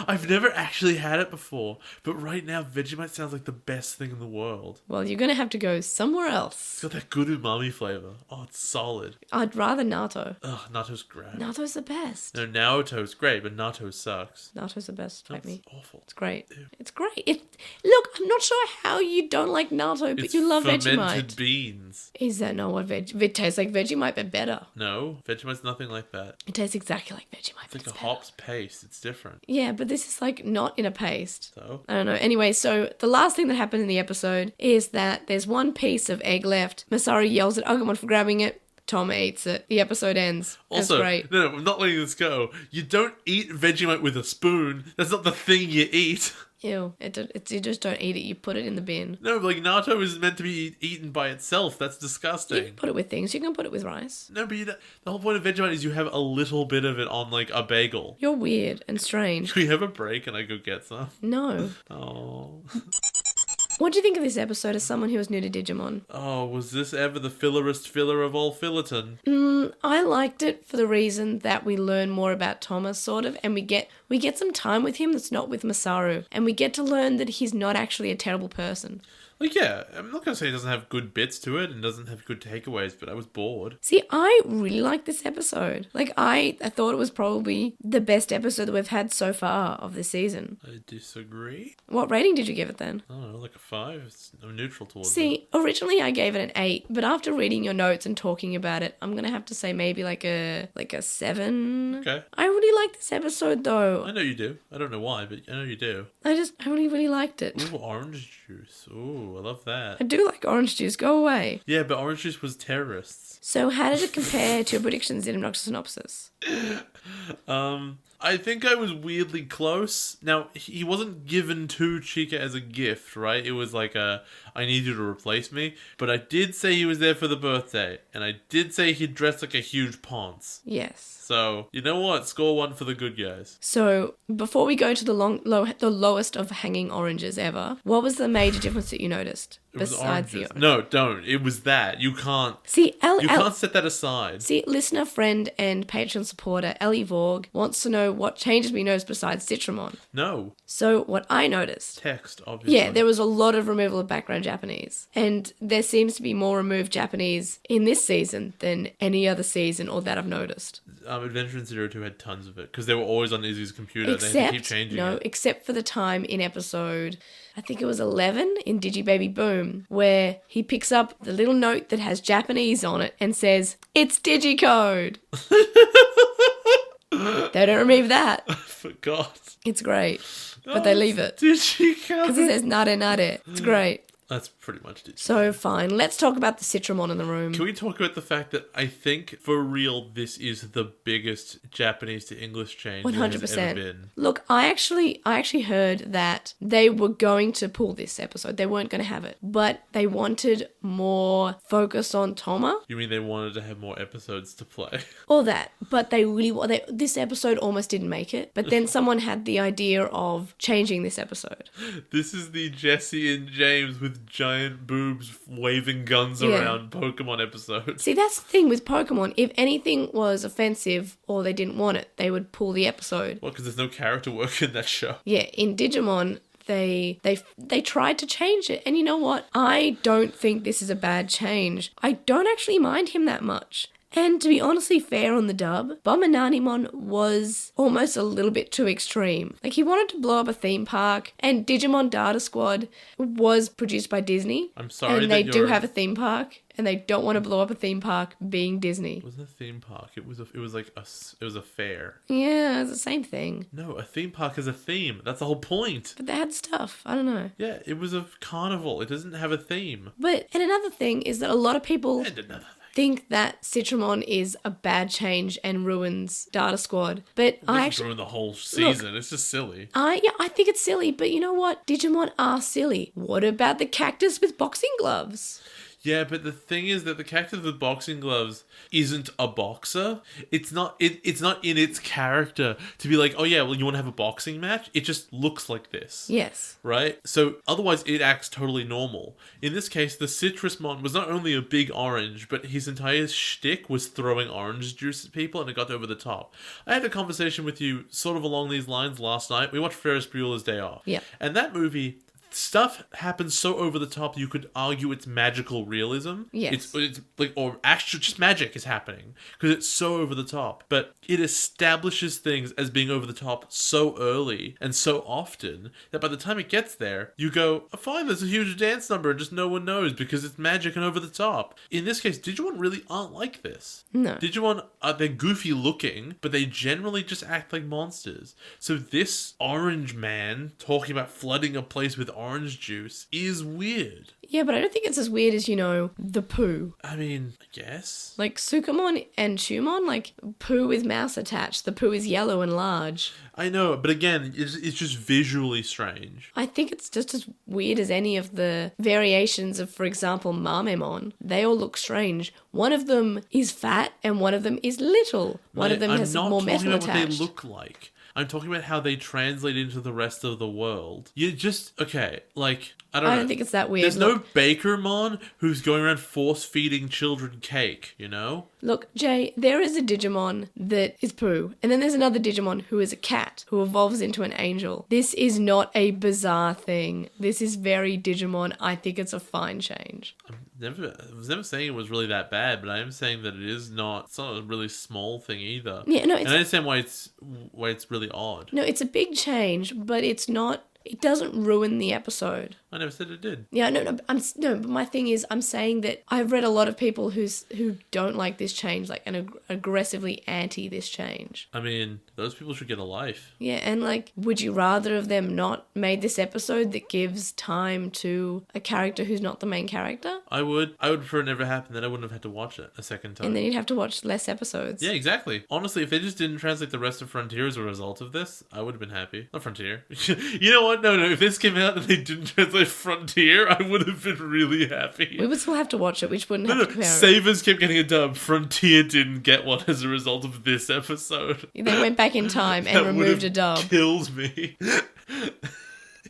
I've never actually had it before, but right now Vegemite sounds like the best thing in the world. Well, you're going to have to go somewhere It's else. got that good umami flavor. Oh, it's solid. I'd rather natto. Ugh, natto's great. Natto's the best. No, Naoto's great, but natto sucks. Natto's the best, like That's me. awful. It's great. It's great. Look, I'm not sure how you don't like natto, but It's you love fermented Vegemite. beans. Is that not what it tastes like Vegemite, but better? No, Vegemite's nothing like that. It tastes exactly like Vegemite. It's like but a better. hops paste. It's different. Yeah, but this is like not in a paste. So, I don't know. Anyway, so the last thing that happened in the episode is that there's one piece of egg left. Masaru yells at Agumon for grabbing it. Tom eats it. The episode ends. That's also, great. no, I'm not letting this go. You don't eat Vegemite with a spoon. That's not the thing you eat. Ew. You just don't eat it. You put it in the bin. No, like natto is meant to be eaten by itself. That's You disgusting. can put it with things. You can put it with rice. No, but the whole point of Vegemite is you have a little bit of it on like a bagel. You're weird and strange. Can we have a break and I go get some? No. Oh. What do you think of this episode as someone who was new to Digimon? Oh, was this ever the fillerest filler of all Fillerton? I liked it for the reason that we learn more about Thomas, sort of, and we get some time with him that's not with Masaru, and we get to learn that he's not actually a terrible person. Like, yeah, I'm not going to say it doesn't have good bits to it and doesn't have good takeaways, but I was bored. See, I really liked this episode. Like, I thought it was probably the best episode that we've had so far of this season. I disagree. What rating did you give it then? I don't know, like a 5. I'm neutral towards it. See, originally I gave it an 8, but after reading your notes and talking about it, I'm gonna have to say maybe like a 7. Okay. I really liked this episode though. I know you do. I don't know why, but I know you do. I really, really liked it. Ooh, orange juice. Ooh, I love that. I do like orange juice. Go away. Yeah, but orange juice was terrorists. So how did it compare to your predictions in Obnoxious Synopsis? I think I was weirdly close. Now, he wasn't given to Chica as a gift, right? It was like I need you to replace me. But I did say he was there for the birthday. And I did say he dressed like a huge ponce. Yes. So, you know what? Score 1 for the good guys. So, before we go to the lowest of hanging oranges ever, what was the major difference that you noticed? It was Besides oranges. No, don't. It was that. You can't... See, You can't set that aside. See, listener, friend, and Patreon supporter Ellie Vorg wants to know what changes we noticed besides Citramon. No. So, what I noticed... Text, obviously. Yeah, there was a lot of removal of background Japanese. And there seems to be more removed Japanese in this season than any other season or that I've noticed. Adventure in Zero 2 had tons of it because they were always on Izzy's computer. They had to keep changing it. Except for the time in episode, I think it was 11 in Digibaby Boom, where he picks up the little note that has Japanese on it and says, "It's Digicode." They don't remove that. I forgot. It's great. But they leave it. Digicode. Because it says nare nare. It's great. That's pretty much it. So fine, let's talk about the Citramon in the room. Can we talk about the fact that I think, for real, this is the biggest Japanese to English change 100%. there's ever been? Look, I actually heard that they were going to pull this episode. They weren't going to have it. But they wanted more focus on Toma. You mean they wanted to have more episodes to play? All that. But they really... this episode almost didn't make it. But then someone had the idea of changing this episode. This is the Jesse and James with giant boobs waving guns around Pokemon episode. See, that's the thing with Pokemon. If anything was offensive or they didn't want it, they would pull the episode. Well, because there's no character work in that show. Yeah, in Digimon, they tried to change it. And you know what? I don't think this is a bad change. I don't actually mind him that much. And to be honestly fair on the dub, Bominanimon was almost a little bit too extreme. Like, he wanted to blow up a theme park, and Digimon Data Squad was produced by Disney. I'm sorry and they do have a theme park, and they don't want to blow up a theme park being Disney. It wasn't a theme park. It was a fair. Yeah, it's the same thing. No, a theme park is a theme. That's the whole point. But they had stuff. I don't know. Yeah, it was a carnival. It doesn't have a theme. But, and another thing is that a lot of people... And another thing. Think that Citramon is a bad change and ruins Data Squad, but I actually ruin the whole season. It's just silly. I think it's silly, but you know what? Digimon are silly. What about the cactus with boxing gloves? Yeah, but the thing is that the cactus with boxing gloves isn't a boxer. It's not in its character to be like, oh yeah, well, you want to have a boxing match? It just looks like this. Yes. Right? So otherwise it acts totally normal. In this case, the Citrusmon was not only a big orange, but his entire shtick was throwing orange juice at people, and it got over the top. I had a conversation with you sort of along these lines last night. We watched Ferris Bueller's Day Off. Yeah. And that movie... stuff happens so over the top you could argue it's magical realism. Yes. It's like, or actually just magic is happening because it's so over the top. But it establishes things as being over the top so early and so often that by the time it gets there, you go, oh, fine, there's a huge dance number and just no one knows because it's magic and over the top. In this case, Digimon really aren't like this. No. Digimon, they're goofy looking, but they generally just act like monsters. So this orange man talking about flooding a place with orange juice is weird. Yeah, but I don't think it's as weird as, the poo. I mean, I guess. Like, Sukamon and Shumon, like, poo with mouse attached. The poo is yellow and large. I know, but again, it's just visually strange. I think it's just as weird as any of the variations of, for example, Marmemon. They all look strange. One of them is fat and one of them is little. One of them has more metal attached. I'm not talking about what they look like. I'm talking about how they translate into the rest of the world. You just, okay, like, I don't know. I don't think it's that weird. There's no Bakermon who's going around force-feeding children cake, you know? Look, Jay, there is a Digimon that is poo, and then there's another Digimon who is a cat, who evolves into an angel. This is not a bizarre thing. This is very Digimon. I think it's a fine change. I was never saying it was really that bad, but I am saying that it's not a really small thing either. Yeah, no, and I understand why it's really odd. No, it's a big change, but it's not... It doesn't ruin the episode. I never said it did. Yeah, no. But my thing is, I'm saying that I've read a lot of people who don't like this change, like, and aggressively anti this change. I mean, those people should get a life. Yeah, and like, would you rather of them not made this episode that gives time to a character who's not the main character? I would prefer it never happened. Then I wouldn't have had to watch it a second time. And then you'd have to watch less episodes. Yeah, exactly. Honestly, if they just didn't translate the rest of Frontier as a result of this, I would have been happy. Not Frontier. You know what? No. If this came out and they didn't translate Frontier, I would have been really happy. We would still have to watch it. We just wouldn't have to compare it. Savers kept getting a dub. Frontier didn't get one as a result of this episode. They went back in time and That removed a would've dub. Killed me.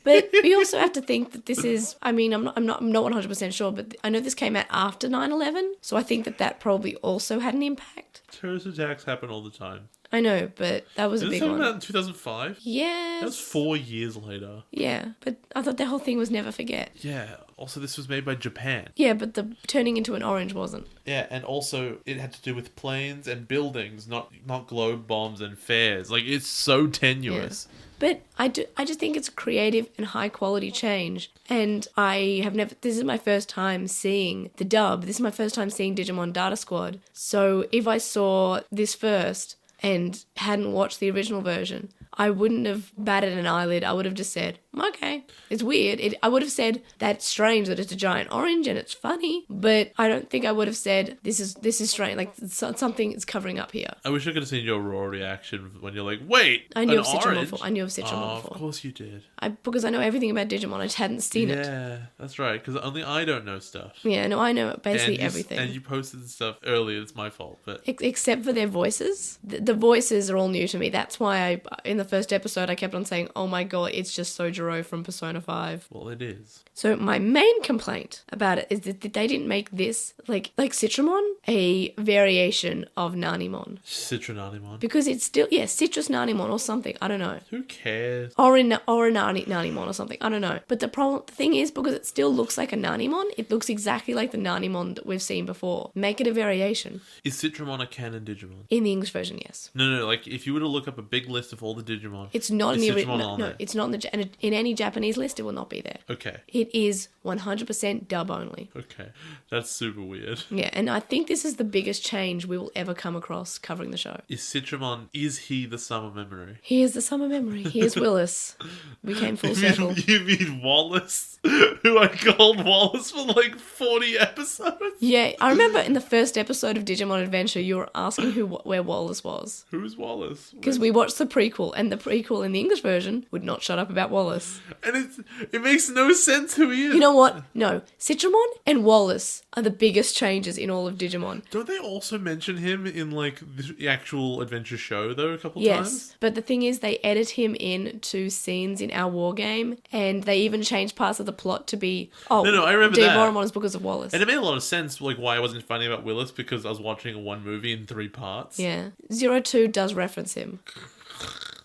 But we also have to think that this is, I mean, I'm not 100% sure, but I know this came out after 9/11, so I think that probably also had an impact. Terrorist attacks happen all the time. I know, but that was a Did this big come one. out in 2005? Yes. That was 4 years later. Yeah, but I thought the whole thing was never forget. Yeah. Also, this was made by Japan. Yeah, but the turning into an orange wasn't. Yeah, and also it had to do with planes and buildings, not globe bombs and fairs. Like, it's so tenuous. Yeah. But I just think it's a creative and high quality change. And I have never, this is my first time seeing the dub. This is my first time seeing Digimon Data Squad. So if I saw this first and hadn't watched the original version, I wouldn't have batted an eyelid. I would have just said, okay, it's weird. I would have said, that's strange that it's a giant orange and it's funny. But I don't think I would have said, this is strange. Like, something is covering up here. I wish I could have seen your raw reaction when you're like, wait, I knew an of Citramon orange? before. I knew of Citramon Of before. course you did. Because I know everything about Digimon. I just hadn't seen it. Yeah, that's right, because only I don't know stuff. Yeah, no, I know basically everything. And you posted stuff earlier, it's my fault. But Except for their voices. The voices are all new to me. That's why in the first episode I kept on saying, oh my god, it's just Sojiro from Persona 5. Well, it is. So my main complaint about it is that they didn't make this, like Citramon, a variation of Nanimon. Citronanimon. Because it's still, Citrus Nanimon or something, I don't know. Who cares? Or a Nanimon or something, I don't know. But the thing is, because it still looks like a Nanimon, it looks exactly like the Nanimon that we've seen before. Make it a variation. Is Citramon a canon Digimon? In the English version, yes. No, like, if you were to look up a big list of all the Digimon... It's not in is the Citramon original. on No, there? it's not in any Japanese list. It will not be there. Okay. It is 100% dub only. Okay. That's super weird. Yeah, and I think this is the biggest change we will ever come across covering the show. Is Citramon, is he the summer memory? Here's the summer memory. Here's Willis. We came full circle. You mean Wallace? Who I called Wallace for like 40 episodes? Yeah, I remember in the first episode of Digimon Adventure, you were asking where Wallace was. Who's Wallace? Because we watched the prequel, and the prequel in the English version would not shut up about Wallace. And it makes no sense who he is. You know what? No. Citramon and Wallace are the biggest changes in all of Digimon. Don't they also mention him in like the actual adventure show though a couple Yes, times? but the thing is, they edit him into scenes in our war game, and they even changed parts of the plot to be, No, I remember that. Digimon is because of Wallace. And it made a lot of sense, like, why I wasn't finding about Willis, because I was watching one movie in 3 parts. Yeah. 02 does reference him.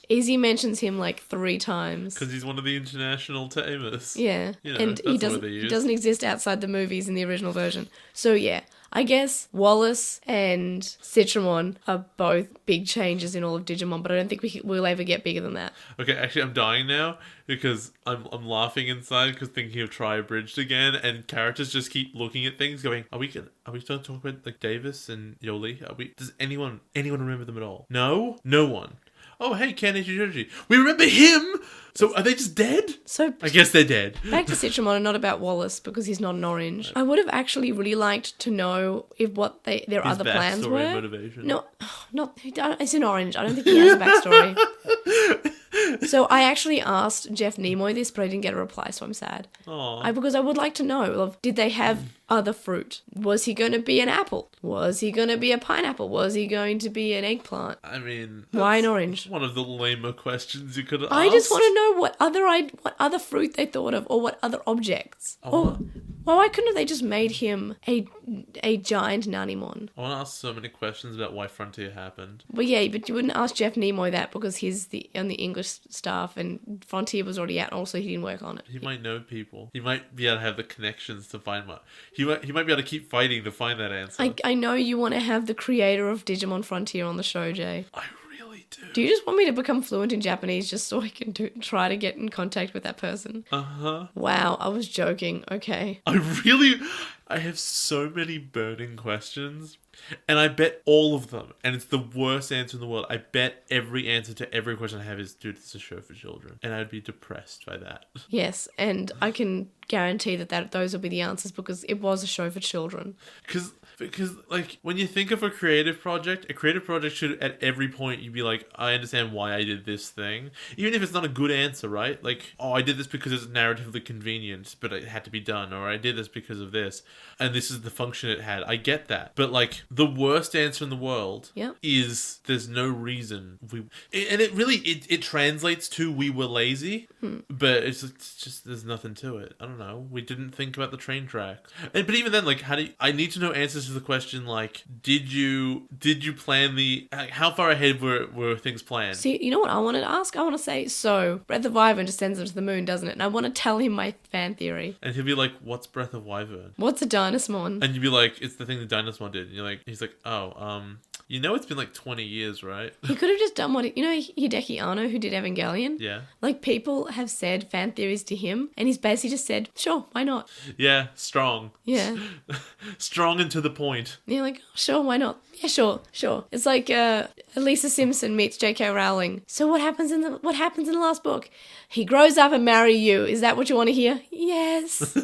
Izzy mentions him like 3 times. Because he's one of the international tamers. Yeah. You know, and that's he the word doesn't they use. he doesn't exist outside the movies in the original version. So yeah, I guess Wallace and Citramon are both big changes in all of Digimon, but I don't think we'll ever get bigger than that. Okay, actually, I'm dying now because I'm laughing inside because thinking of Tri-Bridged again, and characters just keep looking at things, going, "Are we still talking about like Davis and Yoli? Does anyone remember them at all? No one. Oh, hey, Ken Ichijoji. We remember him! So are they just dead? So I guess they're dead. back to Citramon and not about Wallace because he's not an orange. I would have actually really liked to know if what their His other plans backstory were. and motivation. No, it's an orange. I don't think he has a backstory. So I actually asked Jeff Nimoy this, but I didn't get a reply, so I'm sad. Aw. Because I would like to know, did they have other fruit? Was he going to be an apple? Was he going to be a pineapple? Was he going to be an eggplant? I mean... Why an that's orange? One of the lamer questions you could have asked. I just want to know what other fruit they thought of, or what other objects. Or why couldn't they just made him a giant Nanimon? I want to ask so many questions about why Frontier happened. But yeah, but you wouldn't ask Jeff Nimoy that because he's on the English staff, and Frontier was already out, and also he didn't work on it. He might know people. He might be able to have the connections to find one. He might be able to keep fighting to find that answer. I know you want to have the creator of Digimon Frontier on the show, Jay. I really Do you just want me to become fluent in Japanese just so I can try to get in contact with that person? Uh-huh. Wow, I was joking. Okay. I have so many burning questions, and I bet all of them, and it's the worst answer in the world. I bet every answer to every question I have is, dude, it's a show for children. And I'd be depressed by that. Yes, and I can guarantee that those will be the answers because it was a show for children. Because, like, when you think of a creative project should, at every point, you'd be like, I understand why I did this thing. Even if it's not a good answer, right? Like, oh, I did this because it's narratively convenient, but it had to be done. Or I did this because of this, and this is the function it had. I get that. But, like, the worst answer in the world is there's no reason. And it really, it translates to we were lazy, but it's just, there's nothing to it. I don't know. We didn't think about the train tracks. But even then, like, I need to know answers to the question, like, did you plan how far ahead were things planned? See, you know what I wanted to ask? I want to say, so Breath of Wyvern just sends them to the moon, doesn't it? And I want to tell him my fan theory. And he'll be like, what's Breath of Wyvern? What's a Dynasmon? And you'd be like, it's the thing that Dynasmon did. And he's like, oh, it's been like 20 years, right? He could have just done Hideki Anno, who did Evangelion? Yeah. Like, people have said fan theories to him, and he's basically just said, sure, why not? Yeah, strong. Yeah. Strong and to the point. You're like, sure, why not? Yeah, sure. It's like Lisa Simpson meets J.K. Rowling. So what happens in the last book? He grows up and marry you. Is that what you want to hear? Yes.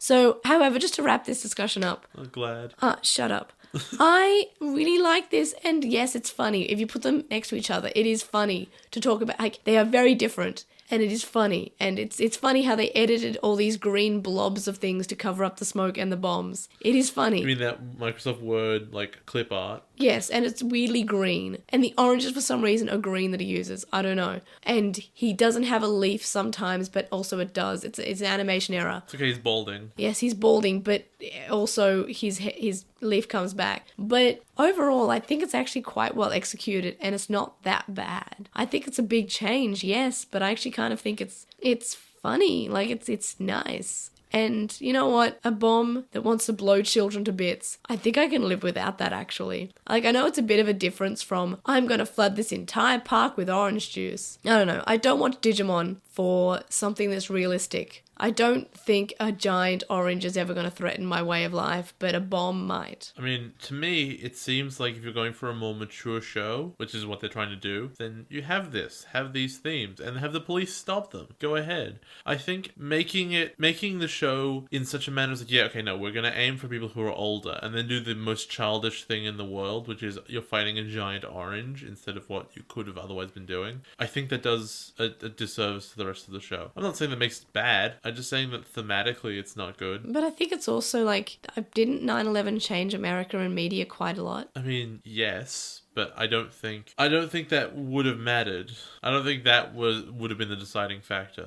So, however, just to wrap this discussion up. I'm glad. Shut up. I really like this, and yes, it's funny. If you put them next to each other, it is funny to talk about. Like, they are very different, and it is funny. And it's funny how they edited all these green blobs of things to cover up the smoke and the bombs. It is funny. You mean that Microsoft Word, like, clip art? Yes, and it's weirdly green. And the oranges, for some reason, are green that he uses. I don't know. And he doesn't have a leaf sometimes, but also it does. It's an animation error. It's okay, he's balding. Yes, he's balding, but also his leaf comes back. But overall, I think it's actually quite well executed, and it's not that bad. I think it's a big change, yes, but I actually kind of think it's funny. Like, it's nice. And you know what? A bomb that wants to blow children to bits. I think I can live without that, actually. Like, I know it's a bit of a difference from, I'm going to flood this entire park with orange juice. I don't know. I don't want Digimon for something that's realistic. I don't think a giant orange is ever going to threaten my way of life, but a bomb might. I mean, to me, it seems like if you're going for a more mature show, which is what they're trying to do, then you have these themes, and have the police stop them. Go ahead. I think making the show in such a manner as like, yeah, okay, no, we're going to aim for people who are older, and then do the most childish thing in the world, which is you're fighting a giant orange instead of what you could have otherwise been doing. I think that does a disservice to the rest of the show. I'm not saying that makes it bad. I'm just saying that thematically it's not good. But I think it's also like, didn't 9/11 change America and media quite a lot? I mean, yes, but I don't think that would have mattered. I don't think that would have been the deciding factor.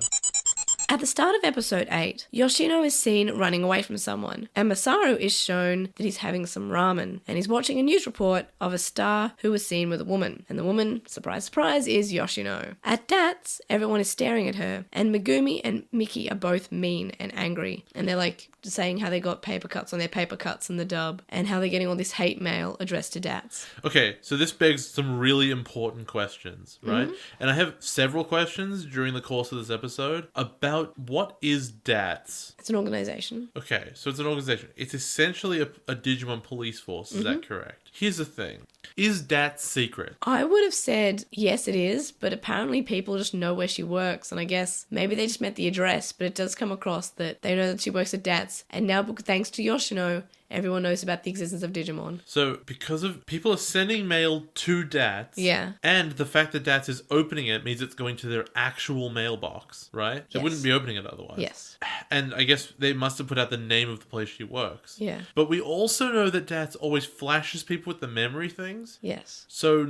At the start of episode 8, Yoshino is seen running away from someone, and Masaru is shown that he's having some ramen, and he's watching a news report of a star who was seen with a woman, and the woman, surprise surprise, is Yoshino. At DATS, everyone is staring at her, and Megumi and Miki are both mean and angry, and they're like saying how they got paper cuts on their paper cuts in the dub, and how they're getting all this hate mail addressed to DATS. Okay, so this begs some really important questions, right? Mm-hmm. And I have several questions during the course of this episode about what is DATS? It's an organization. Okay, so it's an organization. It's essentially a Digimon police force, is that correct? Here's the thing. Is DATS secret? I would have said yes it is, but apparently people just know where she works, and I guess maybe they just meant the address, but it does come across that they know that she works at DATS, and now thanks to Yoshino, everyone knows about the existence of Digimon. So, because of people are sending mail to DATS, yeah, and the fact that DATS is opening it means it's going to their actual mailbox, right? They wouldn't be opening it otherwise. Yes. And I guess they must have put out the name of the place she works. Yeah. But we also know that DATS always flashes people with the memory things. Yes. So we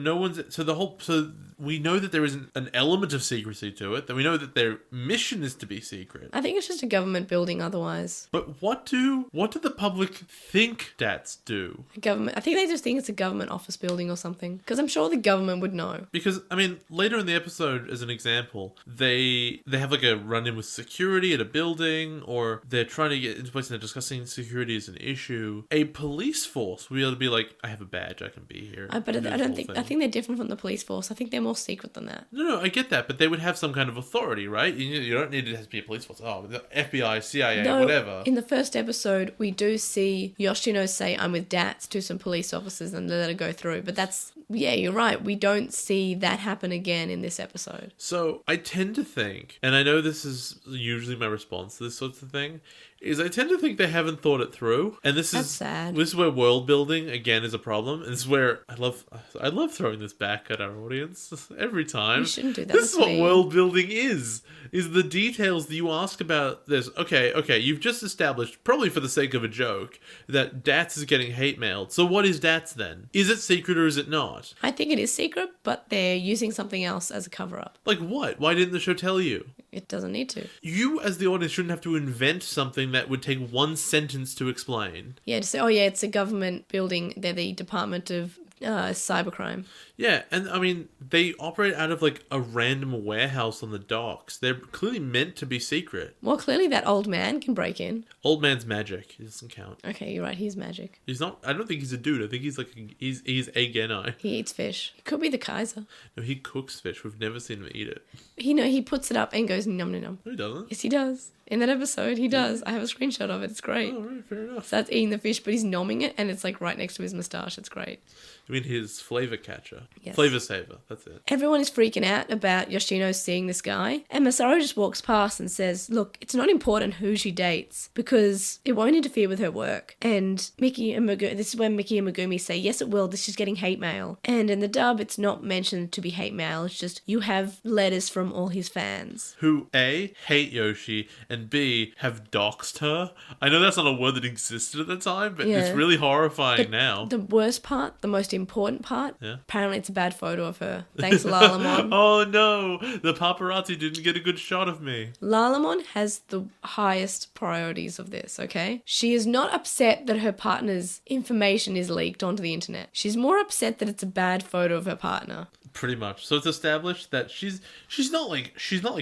know that there is an element of secrecy to it. That we know that their mission is to be secret. I think it's just a government building otherwise. But what do the public think DATS do? I think they just think it's a government office building or something. Because I'm sure the government would know. Because, I mean, later in the episode, as an example, they have like a run-in with security at a building, or they're trying to get into place and they're discussing security as an issue. A police force will be able to be like, I have have a badge, I can be here. But and do I this don't whole think. I thing. think they're different from the police force. I think they're more secret than that. No, I get that, but they would have some kind of authority, right? You don't need it to be a police force. Oh, the FBI, CIA, Though, whatever. in the first episode, we do see Yoshino say, "I'm with Dats" to some police officers and they let it go through. But that's, yeah, you're right. We don't see that happen again in this episode. So I tend to think, and I know this is usually my response to this sort of thing, is I tend to think they haven't thought it through. And That's sad. This is where world building again is a problem. And this is where I love throwing this back at our audience every time. You shouldn't do that. This is That's what mean. world building is the details that you ask about this. Okay, you've just established, probably for the sake of a joke, that Dats is getting hate mailed. So what is Dats then? Is it secret or is it not? I think it is secret, but they're using something else as a cover-up. Like what? Why didn't the show tell you? It doesn't need to. You, as the audience, shouldn't have to invent something that would take one sentence to explain. Yeah, to say, oh yeah, it's a government building. They're the Department of Cybercrime. Yeah, and I mean, they operate out of like a random warehouse on the docks. They're clearly meant to be secret. Well, clearly that old man can break in. Old man's magic. He doesn't count. Okay, you're right. He's magic. He's not. I don't think he's a dude. I think he's like he's a Genai. He eats fish. He could be the Kaiser. No, he cooks fish. We've never seen him eat it. He puts it up and goes num num num. No, he doesn't. Yes, he does. In that episode, he does. I have a screenshot of it. It's great. Oh, right, fair enough. Starts eating the fish, but he's nomming it, and it's like right next to his moustache. It's great. I mean, his flavor catcher. Yes. Flavor saver. That's it. Everyone is freaking out about Yoshino seeing this guy, and Masaru just walks past and says, look, it's not important who she dates because it won't interfere with her work. And Miki and Megumi, this is when Miki and Megumi say, yes, it will, this is getting hate mail. And in the dub, it's not mentioned to be hate mail, it's just you have letters from all his fans. Who A, hate Yoshi, and B, have doxed her. I know that's not a word that existed at the time, but Yeah. it's really horrifying But now. the worst part, the most important part, Yeah. apparently it's a bad photo of her. Thanks, Lalamon. Oh no, the paparazzi didn't get a good shot of me. Lalamon has the highest priorities of this, okay? She is not upset that her partner's information is leaked onto the internet. She's more upset that it's a bad photo of her partner. Pretty much. So it's established that she's not like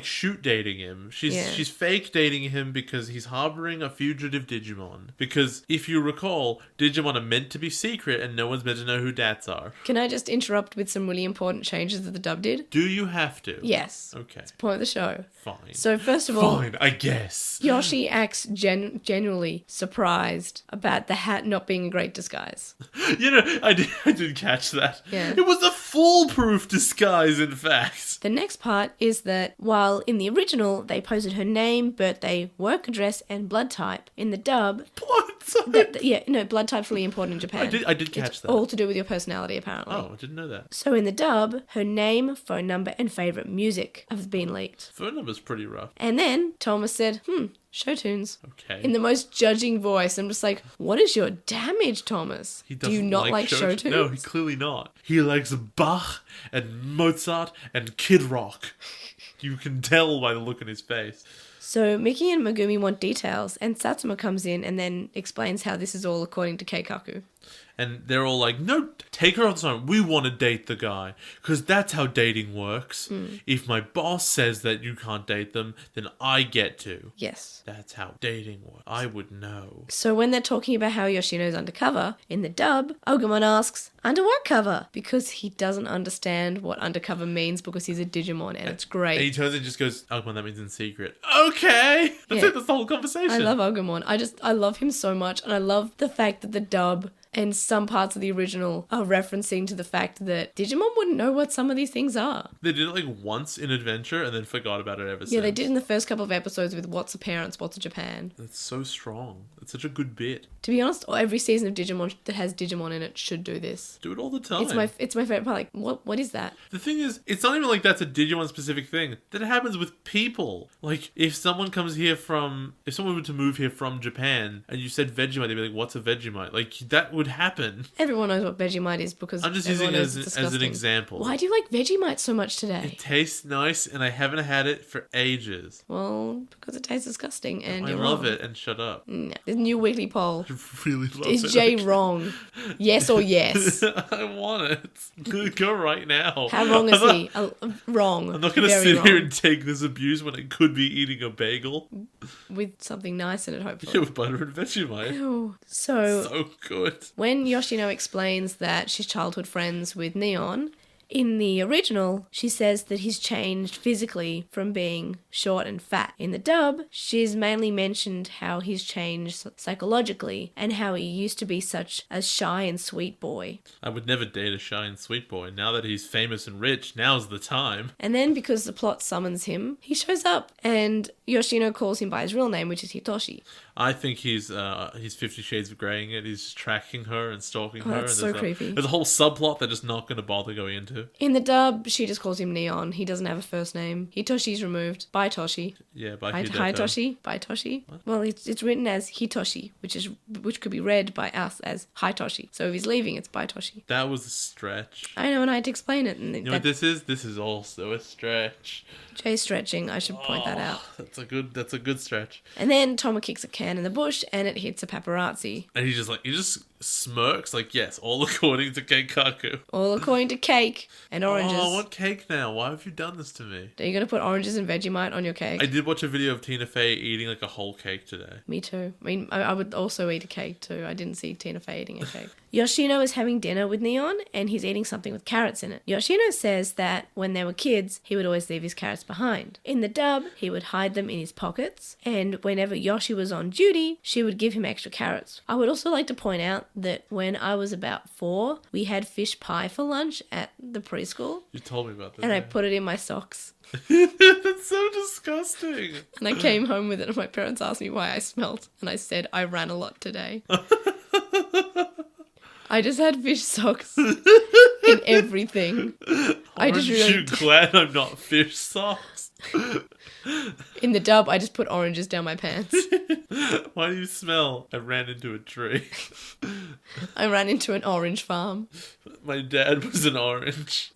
shoot dating him. She's fake dating him because he's harboring a fugitive Digimon. Because if you recall, Digimon are meant to be secret and no one's meant to know who Dats are. Can I just interrupt with some really important changes that the dub did? Do you have to? Yes. Okay. Point of the show. Fine. So first of all, Fine, I guess. Yoshi acts genuinely surprised about the hat not being a great disguise. You know, I did catch that. Yeah. It was a foolproof disguise, in fact. The next part is that while in the original they posted her name, birthday, work address, and blood type, in the dub, blood type's really important in Japan. I did catch it's that. all to do with your personality, apparently. Oh, I didn't know that. So in the dub, her name, phone number, and favourite music have been leaked. Phone number's pretty rough. And then Thomas said, show tunes. Okay. In the most judging voice. I'm just like, what is your damage, Thomas? He Do you doesn't not like show tunes? No, he's clearly not. He likes Bach and Mozart and Kid Rock. You can tell by the look on his face. So Miki and Megumi want details, and Satsuma comes in and then explains how this is all according to Keikaku. And they're all like, no, take her outside. We want to date the guy. Because that's how dating works. If my boss says that you can't date them, then I get to. Yes. That's how dating works. I would know. So when they're talking about how Yoshino's undercover, in the dub, Agumon asks, under what cover? Because he doesn't understand what undercover means because he's a Digimon, and it's great. And he turns and just goes, oh, well, that means in secret. Okay! That's Yeah. it, that's the whole conversation. I love Agumon. I love him so much, and I love the fact that the dub and some parts of the original are referencing to the fact that Digimon wouldn't know what some of these things are. They did it like once in Adventure and then forgot about it ever since. Yeah, they did in the first couple of episodes with What's a Parents, What's a Japan. That's so strong. It's such a good bit. To be honest, every season of Digimon that has Digimon in it should do this. Do it all the time. It's my favorite part. Like, what is that? The thing is, it's not even like that's a Digimon specific thing. That happens with people. Like, if someone were to move here from Japan and you said Vegemite, they'd be like, what's a Vegemite? Like, that would happen. Everyone knows what Vegemite is because I'm just using it everyone knows as it's an disgusting. example. Why do you like Vegemite so much today? It tastes nice and I haven't had it for ages. Well, because it tastes disgusting and I you're love wrong. it, and shut up. No. There's a new weekly poll. I really love it. Is Jay wrong? Yes or yes? I want it. Go right now. How wrong is he? Wrong. I'm not going to Very sit wrong. here and take this abuse when I could be eating a bagel. With something nice in it, hopefully. Yeah, with butter and Vegemite. Ew. So So good. this. When Yoshino explains that she's childhood friends with Neon, in the original, she says that he's changed physically from being short and fat. In the dub, she's mainly mentioned how he's changed psychologically and how he used to be such a shy and sweet boy. I would never date a shy and sweet boy. Now that he's famous and rich, now's the time. And then, because the plot summons him, he shows up, and Yoshino calls him by his real name, which is Hitoshi. I think he's 50 Shades of Greying it. He's just tracking her and stalking her. That's and so creepy. There's a whole subplot they're just not going to bother going into. In the dub, she just calls him Neon. He doesn't have a first name. Hitoshi's removed. By Toshi. Yeah, by Hi Hideko. Toshi. By Toshi. Well, it's written as Hitoshi, which could be read by us as Hi Toshi. So if he's leaving, it's by Toshi. That was a stretch. I know, and I had to explain it. And You know what this is? This is also a stretch. Jay's stretching. I should point that out. That's a good stretch. And then Toma kicks a can in the bush, and it hits a paparazzi. And he just smirks like, yes, all according to Keikaku. All according to cake and oranges. Oh, I want cake now. Why have you done this to me? Are you going to put oranges and Vegemite on your cake? I did watch a video of Tina Fey eating like a whole cake today. Me too. I mean, I would also eat a cake too. I didn't see Tina Fey eating a cake. Yoshino is having dinner with Neon, and he's eating something with carrots in it. Yoshino says that when they were kids, he would always leave his carrots behind. In the dub, he would hide them in his pockets, and whenever Yoshi was on duty, she would give him extra carrots. I would also like to point out that when I was about 4, we had fish pie for lunch at the preschool, You told me about this. and I put it in my socks. That's so disgusting. And I came home with it, and my parents asked me why I smelt, and I said, I ran a lot today. I just had fish socks in everything. I just Aren't you really... glad I'm not fish socks? In the dub, I just put oranges down my pants. Why do you smell? I ran into a tree. I ran into an orange farm. My dad was an orange.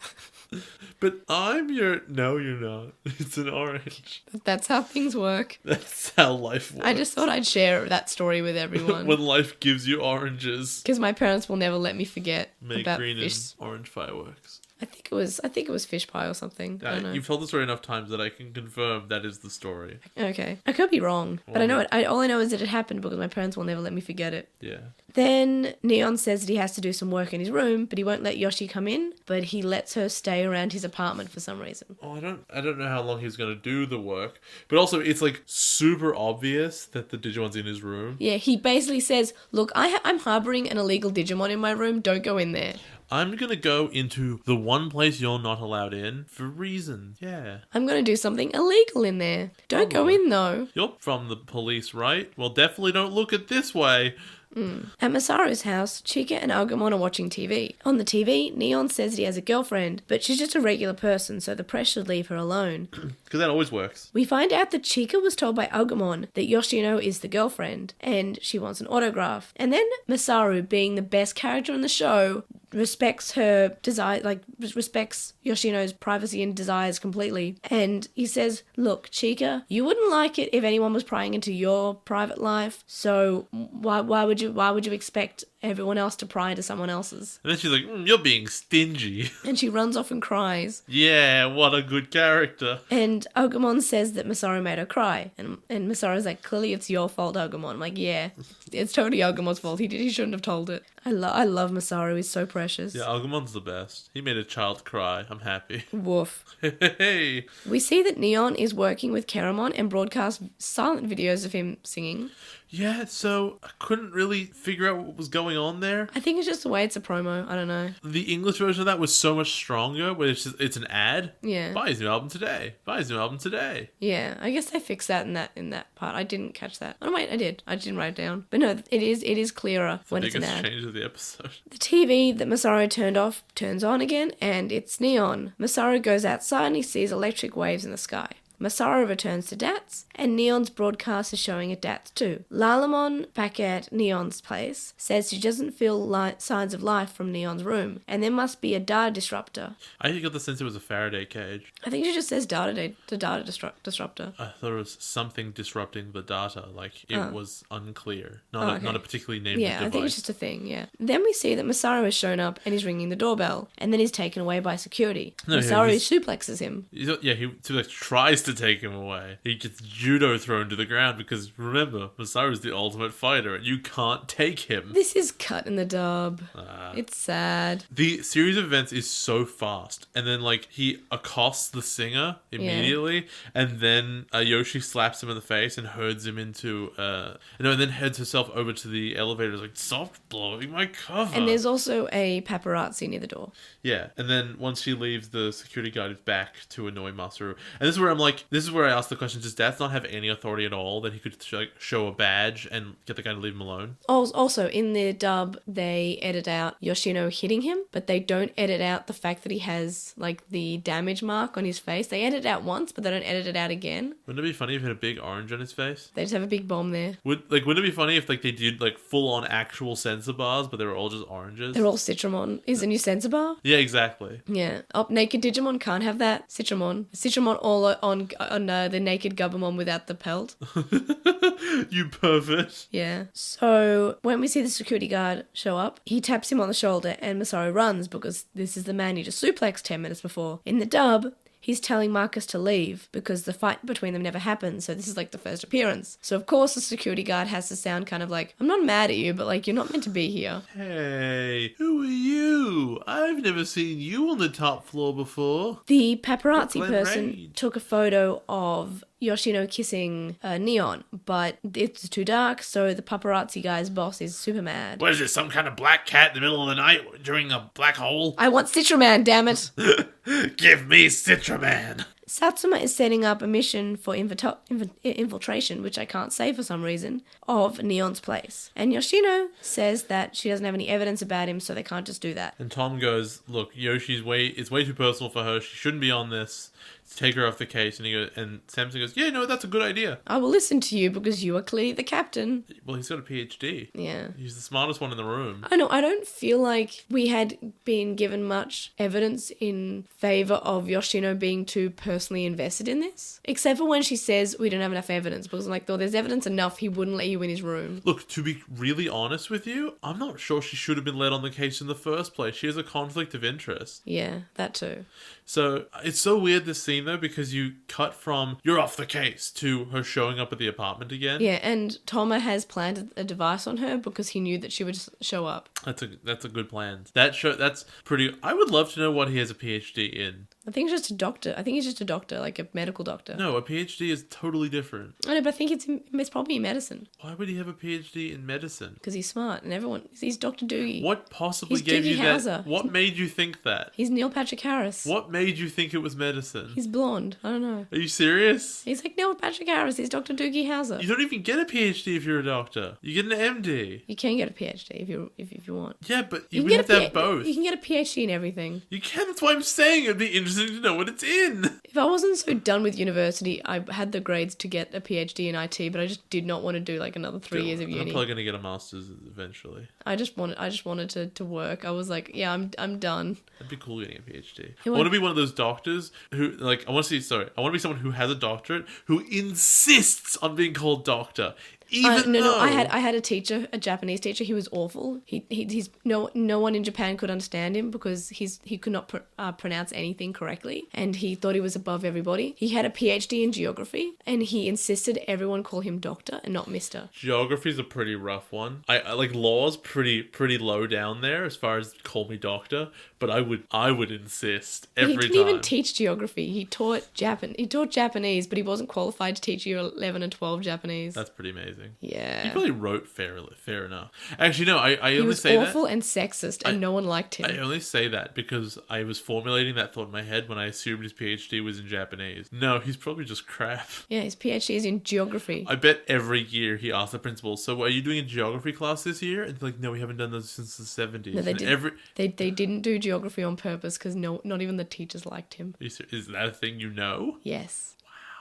But I'm your... No, you're not. It's an orange. That's how things work. That's how life works. I just thought I'd share that story with everyone. When life gives you oranges. Because my parents will never let me forget Make about green fish. and orange fireworks. I think it was fish pie or something. I don't know. You've told the story enough times that I can confirm that is the story. Okay. I could be wrong. But I know it. All I know is that it happened because my parents will never let me forget it. Yeah. Then Neon says that he has to do some work in his room, but he won't let Yoshi come in, but he lets her stay around his apartment for some reason. Oh, I don't know how long he's going to do the work. But also, it's like super obvious that the Digimon's in his room. Yeah, he basically says, look, I'm harboring an illegal Digimon in my room, don't go in there. I'm going to go into the one place you're not allowed in for reasons. Yeah. I'm going to do something illegal in there. Don't go in, though. You're from the police, right? Well, definitely don't look at this way. At Masaru's house, Chika and Agumon are watching TV. On the TV, Neon says that he has a girlfriend, but she's just a regular person, so the press should leave her alone. Because that always works. We find out that Chika was told by Agumon that Yoshino is the girlfriend, and she wants an autograph. And then Masaru, being the best character in the show, respects her desire, respects Yoshino's privacy and desires completely. And he says, look, Chika, you wouldn't like it if anyone was prying into your private life, so why would you expect everyone else to pry into someone else's? And then she's like, you're being stingy. And she runs off and cries. Yeah, what a good character. And Agumon says that Masaru made her cry. And Masaru's like, clearly it's your fault, Agumon. I'm like, yeah, it's totally Agumon's fault. He shouldn't have told it. I love Masaru. He's so precious. Yeah, Agumon's the best. He made a child cry. I'm happy. Woof. Hey. We see that Neon is working with Keramon and broadcast silent videos of him singing. Yeah, so I couldn't really figure out what was going on there. I think it's just the way it's a promo. I don't know. The English version of that was so much stronger, where it's an ad. Yeah. Buy his new album today. Buy his new album today. Yeah, I guess they fixed that in that part. I didn't catch that. Oh wait, I did. I didn't write it down. But no, it is clearer when it's an Biggest ad. change of the episode. The TV that Masaru turned off turns on again, and it's Neon. Masaru goes outside and he sees electric waves in the sky. Masaru returns to Dats, and Neon's broadcast is showing at Dats too. Lalamon, back at Neon's place, says she doesn't feel signs of life from Neon's room, and there must be a data disruptor. I got the sense it was a Faraday cage. I think she just says data disruptor. I thought it was something disrupting the data, like it was unclear. Not a particularly named Yeah, device. I think it's just a thing, yeah. Then we see that Masaru has shown up and he's ringing the doorbell, and then he's taken away by security. No, Masaru he's- suplexes him. He tries to to take him away. He gets judo thrown to the ground because, remember, Masaru's the ultimate fighter and you can't take him. This is cut in the dub. It's sad. The series of events is so fast. And then, like, he accosts the singer immediately. And then Yoshi slaps him in the face and herds him into... and then heads herself over to the elevator. Like, stop blowing my cover. And there's also a paparazzi near the door. Yeah, and then once she leaves, the security guard is back to annoy Masaru. And this is where I'm like, this is where I ask the question, does Death not have any authority at all that he could show a badge and get the guy to leave him alone? Also, in the dub, they edit out Yoshino hitting him, but they don't edit out the fact that he has, like, the damage mark on his face. They edit it out once, but they don't edit it out again. Wouldn't it be funny if he had a big orange on his face? They just have a big bomb there. Wouldn't it be funny if, like, they did, like, full-on actual sensor bars, but they were all just oranges? They're all Citramon. Is a new sensor bar? Yeah, exactly. Yeah. Oh, naked Digimon can't have that. Citramon. Citramon all on the naked Gabumon without the pelt. You pervert. Yeah. So when we see the security guard show up, he taps him on the shoulder and Masaru runs because this is the man he just suplexed 10 minutes before. In the dub, he's telling Marcus to leave because the fight between them never happened. So this is like the first appearance. So of course the security guard has to sound kind of like, I'm not mad at you, but like, you're not meant to be here. Hey, who are you? I've never seen you on the top floor before. The paparazzi Glen person Rain. took a photo of Yoshino kissing Neon, but it's too dark, so the paparazzi guy's boss is super mad. What is this, some kind of black cat in the middle of the night during a black hole? I want Citraman, damn it! Give me Citraman! Satsuma is setting up a mission for infiltration, which I can't say for some reason, of Neon's place. And Yoshino says that she doesn't have any evidence about him, so they can't just do that. And Tom goes, look, Yoshi's it's way too personal for her. She shouldn't be on this. Take her off the case. And Samson goes, yeah, no, that's a good idea. I will listen to you because you are clearly the captain. Well, he's got a PhD. Yeah. He's the smartest one in the room. I know, I don't feel like we had been given much evidence in favour of Yoshino being too personally invested in this. Except for when she says we don't have enough evidence. Because I'm like, though, there's evidence enough, he wouldn't let you in his room. Look, to be really honest with you, I'm not sure she should have been let on the case in the first place. She has a conflict of interest. Yeah, that too. So it's so weird, this scene, though, because you cut from you're off the case to her showing up at the apartment again. Yeah, and Toma has planted a device on her because he knew that she would just show up. That's a good plan. That's pretty... I would love to know what he has a PhD in. I think he's just a doctor. I think he's just a doctor, like a medical doctor. No, a PhD is totally different. I know, but I think it's probably in medicine. Why would he have a PhD in medicine? Because he's smart and he's Dr. Doogie. What possibly He's gave Doogie you Howser. that? What made you think that? He's Neil Patrick Harris. What made you think it was medicine? He's blonde. I don't know. Are you serious? He's like Neil Patrick Harris. He's Dr. Doogie Howser. You don't even get a PhD if you're a doctor. You get an MD. You can get a PhD if you want. Yeah, but You you can would get have to have both. You can get a PhD in everything. You can. That's why I'm saying it'd be interesting to know what it's in. If I wasn't so done with university, I had the grades to get a PhD in IT, but I just did not want to do like another 3 years of I'm uni. probably gonna get a master's eventually. I just wanted to work. I was like, yeah, I'm done. It'd be cool getting a PhD. You I want to be one of those doctors who, like, I want to be someone who has a doctorate who insists on being called doctor. No, I had a teacher, a Japanese teacher. He was awful. He's no one in Japan could understand him because he could not pronounce anything correctly, and he thought he was above everybody. He had a PhD in geography, and he insisted everyone call him doctor and not Mister. Geography's a pretty rough one. I like law's pretty low down there as far as call me doctor, but I would insist every He didn't time. even teach geography. He taught Japanese, but he wasn't qualified to teach year 11 and 12 Japanese. That's pretty amazing. Yeah. He probably wrote fair enough. Actually, no, I He only was say awful and sexist, and no one liked him. I only say that because I was formulating that thought in my head when I assumed his PhD was in Japanese. No, he's probably just crap. Yeah, his PhD is in geography. I bet every year he asks the principal, so are you doing a geography class this year? And they're like, no, we haven't done those since the 70s. No, they And didn't. They didn't do geography on purpose because not even the teachers liked him. Is that a thing you know? Yes.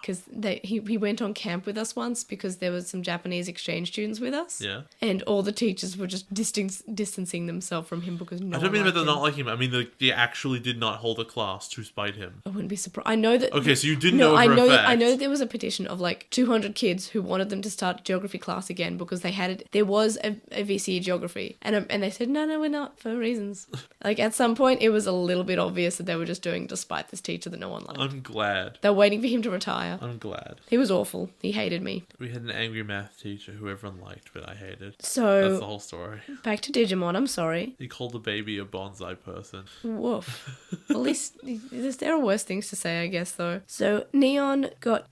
Because he went on camp with us once because there was some Japanese exchange students with us. Yeah. And all the teachers were just distancing themselves from him because no I don't one mean liked that they're him. not like him. I mean they actually did not hold a class to spite him. I wouldn't be surprised. I know that... Okay, so you didn't No, know I for know a that, fact. I know that there was a petition of like 200 kids who wanted them to start geography class again because they had it. There was a VCE geography. And they said, no, we're not, for reasons. Like at some point, it was a little bit obvious that they were just doing despite this teacher that no one liked. I'm glad. They're waiting for him to retire. Yeah. I'm glad. He was awful. He hated me. We had an angry math teacher who everyone liked, but I hated. That's the So, whole story. back to Digimon, I'm sorry. He called the baby a bonsai person. Woof. At least there are worse things to say, I guess, though. So Neon got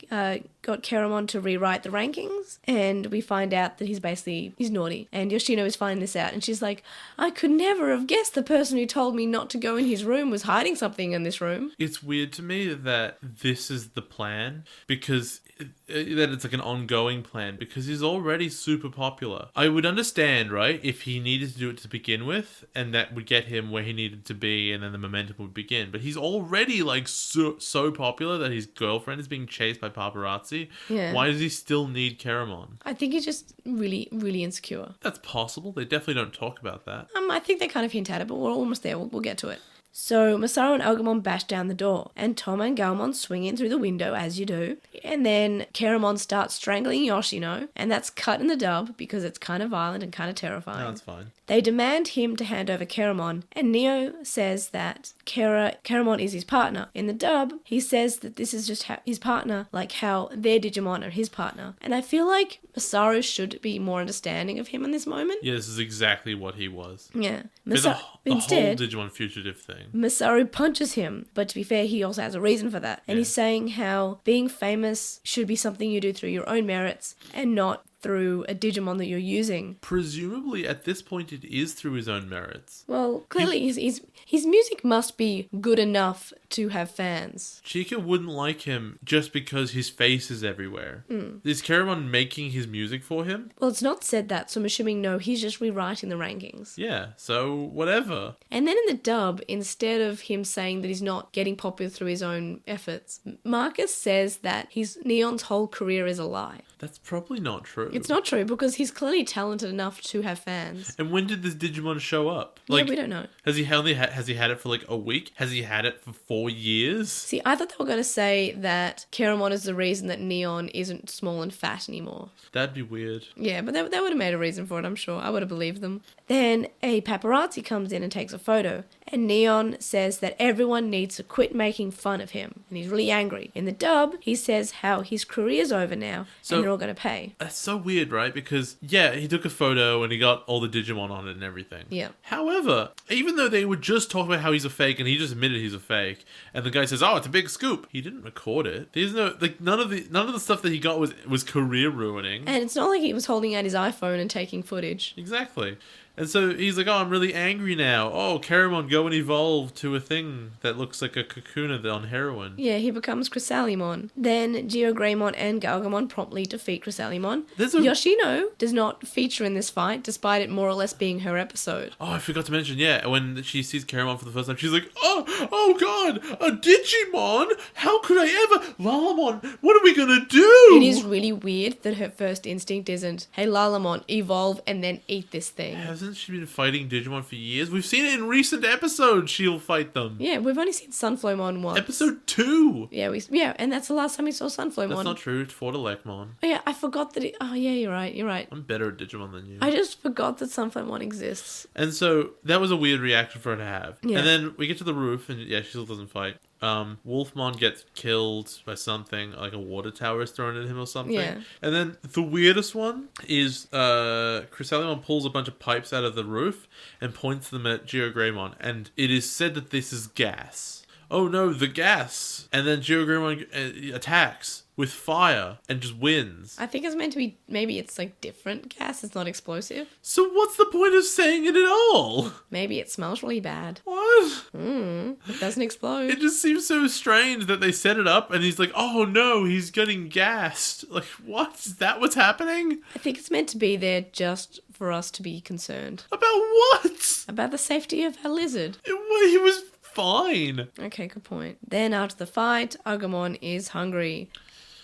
Keramon to rewrite the rankings, and we find out that he's naughty. And Yoshino is finding this out, and she's like, I could never have guessed the person who told me not to go in his room was hiding something in this room. It's weird to me that this is the plan, because that it's like an ongoing plan, because he's already super popular. I would understand, right, if he needed to do it to begin with, and that would get him where he needed to be, and then the momentum would begin. But he's already like so popular that his girlfriend is being chased by paparazzi. Yeah. Why does he still need Keramon? I think he's just really, really insecure. That's possible. They definitely don't talk about that. I think they kind of hint at it, but we're almost there. We'll get to it. So Masaru and Agumon bash down the door, and Tom and Galmon swing in through the window, as you do. And then Keramon starts strangling Yoshino, and that's cut in the dub because it's kind of violent and kind of terrifying. No, that's fine. They demand him to hand over Keramon, and Neo says that Keramon is his partner. In the dub, he says that this is just his partner, like how their Digimon are his partner. And I feel like Masaru should be more understanding of him in this moment. Yeah, this is exactly what he was. Yeah. There's the Instead, whole Digimon fugitive thing. Masaru punches him, but to be fair, he also has a reason for that. And he's saying how being famous should be something you do through your own merits and not through a Digimon that you're using. Presumably, at this point, it is through his own merits. Well, clearly his music must be good enough to have fans. Chika wouldn't like him just because his face is everywhere. Is Keramon making his music for him? Well, it's not said that, so I'm assuming no, he's just rewriting the rankings. Yeah, so whatever. And then in the dub, instead of him saying that he's not getting popular through his own efforts, Marcus says that Neon's whole career is a lie. That's probably not true. It's not true because he's clearly talented enough to have fans. And when did this Digimon show up? Yeah, we don't know. Has he had it for like a week? Has he had it for 4 years? See, I thought they were going to say that Keramon is the reason that Neon isn't small and fat anymore. That'd be weird. Yeah, but they would have made a reason for it, I'm sure. I would have believed them. Then a paparazzi comes in and takes a photo, and Neon says that everyone needs to quit making fun of him, and he's really angry. In the dub, he says how his career's over now, and they're all going to pay. That's so weird, right? Because, yeah, he took a photo and he got all the Digimon on it and everything. Yeah. However, even though they were just talking about how he's a fake, and he just admitted he's a fake, and the guy says, "Oh, it's a big scoop," he didn't record it. There's no none of the stuff that he got was career ruining. And it's not like he was holding out his iPhone and taking footage. Exactly. And so he's like, "Oh, I'm really angry now. Oh, Keramon, go and evolve to a thing that looks like a Kakuna on heroin." Yeah, he becomes Chrysalimon. Then Geogreymon and Galgamon promptly defeat Chrysalimon. Yoshino does not feature in this fight, despite it more or less being her episode. Oh, I forgot to mention, yeah, when she sees Keramon for the first time, she's like, oh god, a Digimon? How could I ever? Lalamon, what are we gonna do? It is really weird that her first instinct isn't, hey Lalamon, evolve and then eat this thing. Hasn't she been fighting Digimon for years? We've seen it in recent episodes, she'll fight them. Yeah, we've only seen Sunflowmon once. Episode 2! Yeah, and that's the last time we saw Sunflowmon. That's not true, it's for Legmon. Oh yeah, I forgot that oh yeah, you're right. I'm better at Digimon than you. I just forgot that Sunflowmon exists. And so, that was a weird reaction for her to have. Yeah. And then we get to the roof, and yeah, she still doesn't fight. Wolfmon gets killed by something, like a water tower is thrown at him or something. Yeah. And then the weirdest one is Chrysalimon pulls a bunch of pipes out of the roof and points them at Geogreymon, and it is said that this is gas. Oh no, the gas! And then Geogreymon attacks with fire and just wins. I think it's meant to be, maybe it's like different gas, it's not explosive. So what's the point of saying it at all? Maybe it smells really bad. What? It doesn't explode. It just seems so strange that they set it up and he's like, oh no, he's getting gassed. Like, what? Is that what's happening? I think it's meant to be there just for us to be concerned. About what? About the safety of our lizard. He was fine. Okay, good point. Then after the fight, Agumon is hungry.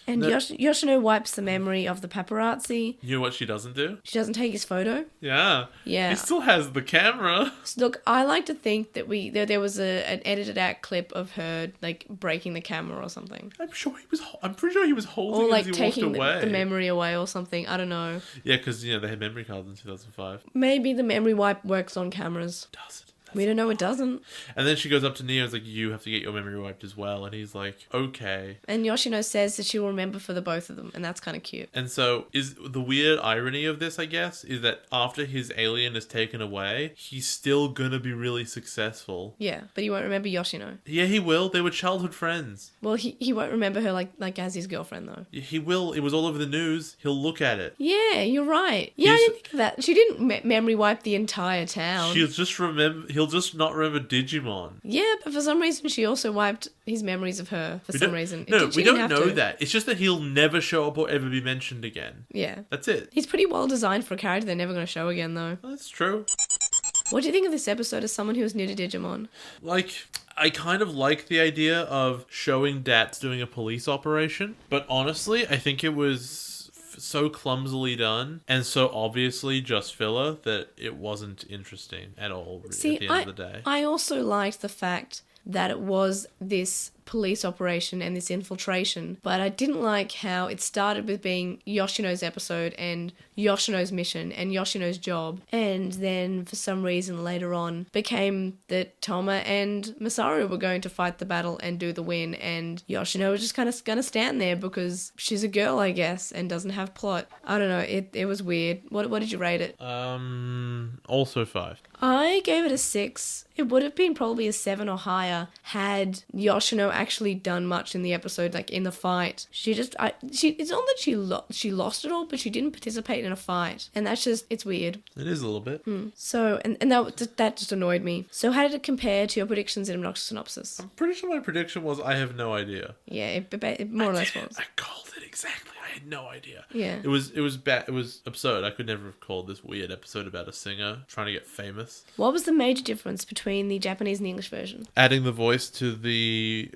And Yoshino wipes the memory of the paparazzi. You know what she doesn't do? She doesn't take his photo. Yeah. Yeah. He still has the camera. So look, I like to think that there was an edited out clip of her like breaking the camera or something. I'm pretty sure he was holding or it like as he taking walked away. the memory away or something. I don't know. Yeah, because they had memory cards in 2005. Maybe the memory wipe works on cameras. Does it? We don't know it doesn't. And then she goes up to Neo and is like, you have to get your memory wiped as well. And he's like, okay. And Yoshino says that she will remember for the both of them, and that's kind of cute. And so is the weird irony of this, I guess, is that after his alien is taken away, he's still gonna be really successful. Yeah, but he won't remember Yoshino. Yeah, he will. They were childhood friends. Well, he won't remember her like as his girlfriend, though. He will. It was all over the news. He'll look at it. Yeah, you're right. Yeah, I He's- didn't think of that. She didn't memory wipe the entire town. He'll just not remember Digimon. Yeah, but for some reason she also wiped his memories of her. For some reason. No, She we didn't don't have know to. that. It's just that he'll never show up or ever be mentioned again. Yeah. That's it. He's pretty well designed for a character they're never going to show again, though. That's true. What do you think of this episode as someone who's new to Digimon? Like, I kind of like the idea of showing Dats doing a police operation, but honestly, I think it was so clumsily done and so obviously just filler that it wasn't interesting at all at the end of the day. I also liked the fact that it was this police operation and this infiltration, but I didn't like how it started with being Yoshino's episode and Yoshino's mission and Yoshino's job, and then for some reason later on became that Toma and Masaru were going to fight the battle and do the win, and Yoshino was just kind of gonna stand there because she's a girl, I guess, and doesn't have plot. I don't know, it was weird. What did you rate it? Also 5. I gave it a 6. It would have been probably a 7 or higher had Yoshino actually done much in the episode, like in the fight. It's not that she lost it all, but she didn't participate in a fight, and that's just, it's weird. It is a little bit. So, and that just annoyed me. So how did it compare to your predictions in Obnoxious Synopsis? I'm pretty sure my prediction was I have no idea. Yeah, it more or less was. I called it exactly. I had no idea. Yeah. It was bad. It was absurd. I could never have called this weird episode about a singer trying to get famous. What was the major difference between the Japanese and the English version? Adding the voice to the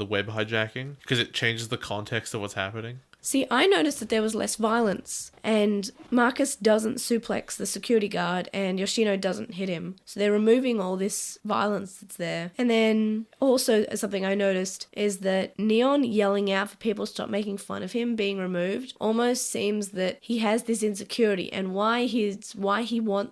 web hijacking because it changes the context of what's happening. See, I noticed that there was less violence, and Marcus doesn't suplex the security guard, and Yoshino doesn't hit him. So they're removing all this violence that's there. And then also something I noticed is that Neon yelling out for people to stop making fun of him being removed almost seems that he has this insecurity, and why he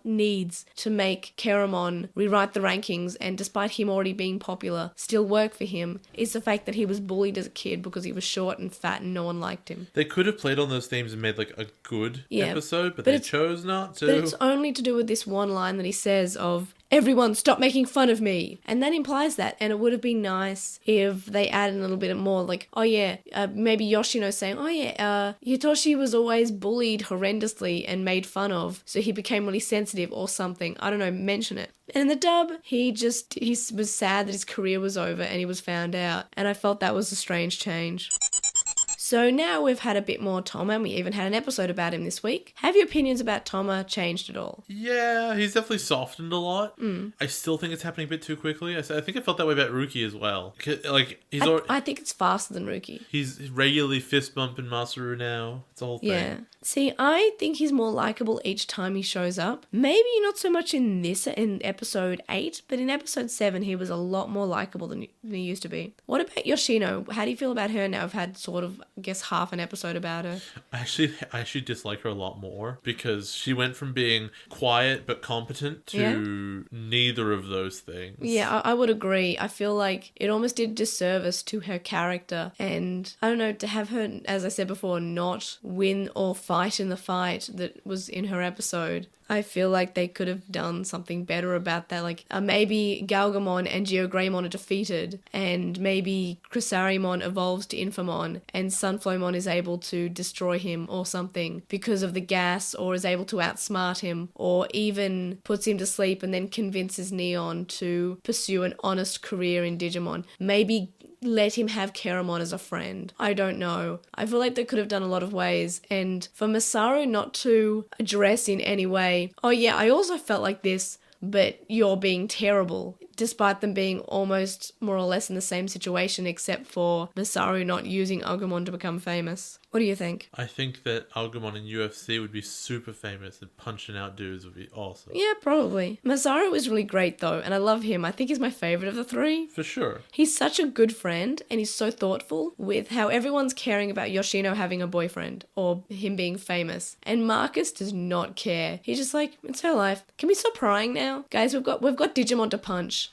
needs to make Keramon rewrite the rankings, and despite him already being popular, still work for him, is the fact that he was bullied as a kid because he was short and fat and no one liked him. They could have played on those themes and made like a good episode, but they chose not to. But it's only to do with this one line that he says of, "Everyone stop making fun of me." And that implies that. And it would have been nice if they added a little bit more, like, oh yeah, maybe Yoshino saying, oh yeah, Hitoshi was always bullied horrendously and made fun of, so he became really sensitive or something. I don't know, mention it. And in the dub, he was sad that his career was over and he was found out. And I felt that was a strange change. So now we've had a bit more Toma, and we even had an episode about him this week. Have your opinions about Toma changed at all? Yeah, he's definitely softened a lot. I still think it's happening a bit too quickly. I think I felt that way about Ruki as well. Like I think it's faster than Ruki. He's regularly fist bumping Masaru now. It's a whole thing. Yeah. See, I think he's more likable each time he shows up. Maybe not so much in episode 8, but in episode 7 he was a lot more likable than he used to be. What about Yoshino? How do you feel about her now? I've had sort of, I guess, half an episode about her. I actually dislike her a lot more because she went from being quiet but competent to neither of those things. Yeah, I would agree. I feel like it almost did disservice to her character, and I don't know, to have her, as I said before, not win or fight in the fight that was in her episode. I feel like they could have done something better about that. Like, maybe Galgamon and Geogreymon are defeated, and maybe Chrysarimon evolves to Infamon, and Sunflowmon is able to destroy him or something because of the gas, or is able to outsmart him, or even puts him to sleep and then convinces Neon to pursue an honest career in Digimon. Maybe let him have Keramon as a friend. I don't know. I feel like they could have done a lot of ways, and for Masaru not to address in any way, oh yeah, I also felt like this, but you're being terrible, despite them being almost more or less in the same situation, except for Masaru not using Agumon to become famous. What do you think? I think that Agumon in UFC would be super famous and punching out dudes would be awesome. Yeah, probably. Masaru is really great though, and I love him. I think he's my favorite of the three. For sure. He's such a good friend, and he's so thoughtful with how everyone's caring about Yoshino having a boyfriend or him being famous. And Marcus does not care. He's just like, it's her life. Can we stop prying now? Guys, we've got Digimon to punch.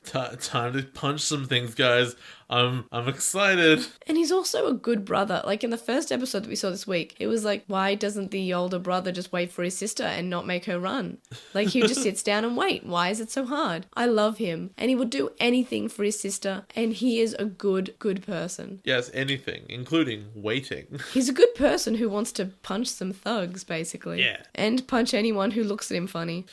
Time to punch some things, guys. I'm excited. And he's also a good brother. Like in the first episode that we saw this week, it was like, why doesn't the older brother just wait for his sister and not make her run? Like he just sits down and wait. Why is it so hard? I love him. And he would do anything for his sister. And he is a good person. Yes, anything, including waiting. He's a good person who wants to punch some thugs, basically. Yeah. And punch anyone who looks at him funny.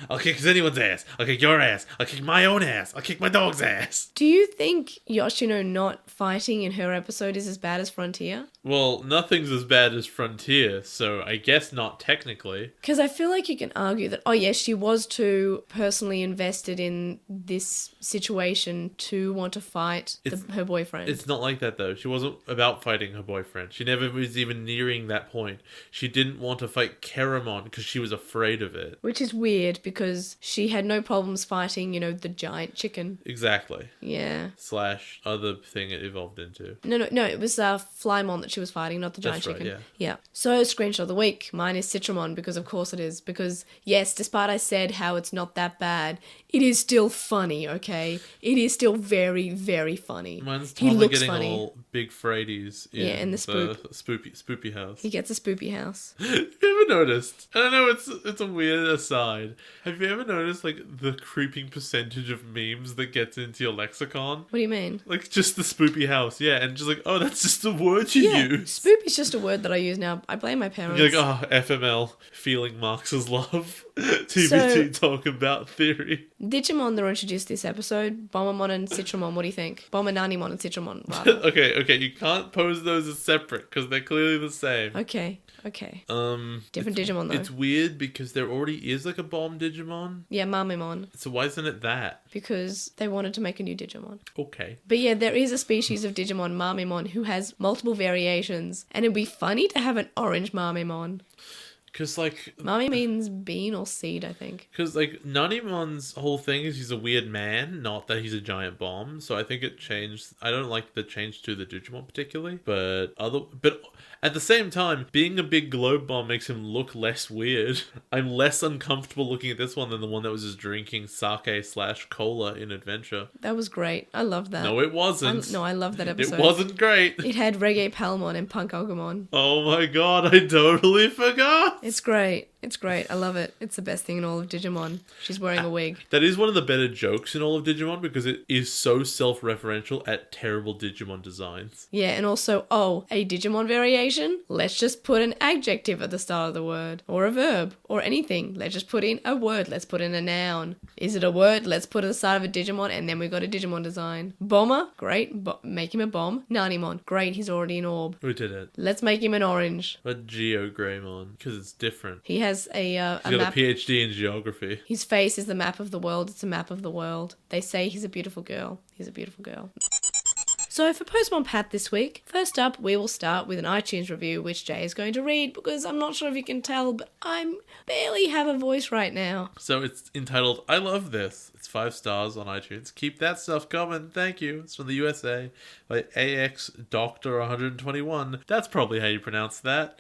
I'll kick anyone's ass. I'll kick your ass. I'll kick my own ass. I'll kick my dog's ass. Do you think Yoshino not fighting in her episode is as bad as Frontier? Well, nothing's as bad as Frontier, so I guess not technically. Because I feel like you can argue that, oh yes, she was too personally invested in this situation to want to fight her boyfriend. It's not like that though. She wasn't about fighting her boyfriend. She never was even nearing that point. She didn't want to fight Keramon because she was afraid of it. Which is weird because she had no problems fighting, the giant chicken. Exactly. Yeah. / other thing it evolved into. No, it was Flymon that she was fighting, not the giant That's right, chicken. Yeah. So, screenshot of the week. Mine is Citramon because, of course, it is. Because, yes, despite I said how it's not that bad, it is still funny, okay? It is still very, very funny. Mine's He Tom looks getting funny. all big Fradies in the spoopy house. He gets a spoopy house. Have you ever noticed? I don't know, it's a weird aside. Have you ever noticed, like, the creeping percentage of memes that gets into your lexicon? What do you mean? Like, just the spoopy house, yeah, and just like, oh, that's just a word you use. Spoop is just a word that I use now. I blame my parents. You're like, oh, FML, feeling Marx's love. TBT talk about theory. Digimon that were introduced this episode, Bombamon and Citramon, what do you think? Bombamon and Citramon, rather. Okay, you can't pose those as separate, because they're clearly the same. Okay. Different Digimon, though. It's weird, because there already is, like, a bomb Digimon. Yeah, Mamemon. So why isn't it that? Because they wanted to make a new Digimon. Okay. But yeah, there is a species of Digimon, Mamemon, who has multiple variations. And it'd be funny to have an orange Mamemon. Because, like... Mami means bean or seed, I think. Because, like, Nanimon's whole thing is he's a weird man, not that he's a giant bomb. So I think it changed... I don't like the change to the Digimon particularly. But at the same time, being a big globe bomb makes him look less weird. I'm less uncomfortable looking at this one than the one that was just drinking sake/cola in Adventure. That was great. I loved that. No, it wasn't. I loved that episode. It wasn't great. It had Reggae Palmon and Punk Agumon. Oh my god, I totally forgot. It's great. I love it. It's the best thing in all of Digimon. She's wearing a wig. That is one of the better jokes in all of Digimon because it is so self-referential at terrible Digimon designs. Yeah, and also, a Digimon variation? Let's just put an adjective at the start of the word. Or a verb. Or anything. Let's just put in a word. Let's put in a noun. Is it a word? Let's put it at the start of a Digimon and then we got a Digimon design. Bomber? Great. Make him a bomb. Nanimon? Great, he's already an orb. Who did it? Let's make him an orange. A Geogreymon, because it's different. He has He's got a PhD in geography. His face is the map of the world. It's a map of the world. They say he's a beautiful girl. He's a beautiful girl. So for Postmon Pat this week, first up we will start with an iTunes review which Jay is going to read because I'm not sure if you can tell, but I barely have a voice right now. So it's entitled, I Love This. It's 5 stars on iTunes. Keep that stuff coming. Thank you. It's from the USA by AX Doctor 121. That's probably how you pronounce that.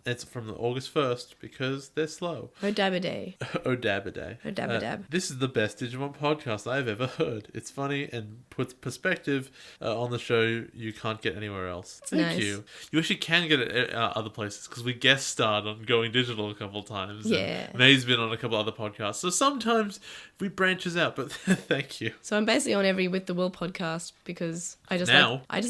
It's from August 1st because they're slow. Odabaday. Odabaday. This is the best Digimon podcast I've ever heard. It's funny and puts perspective on the show you can't get anywhere else. Thank you. You actually can get it at other places because we guest starred on Going Digital a couple times. Yeah. May's been on a couple other podcasts. So sometimes we branches out, but thank you. So I'm basically on every With the Will podcast because I just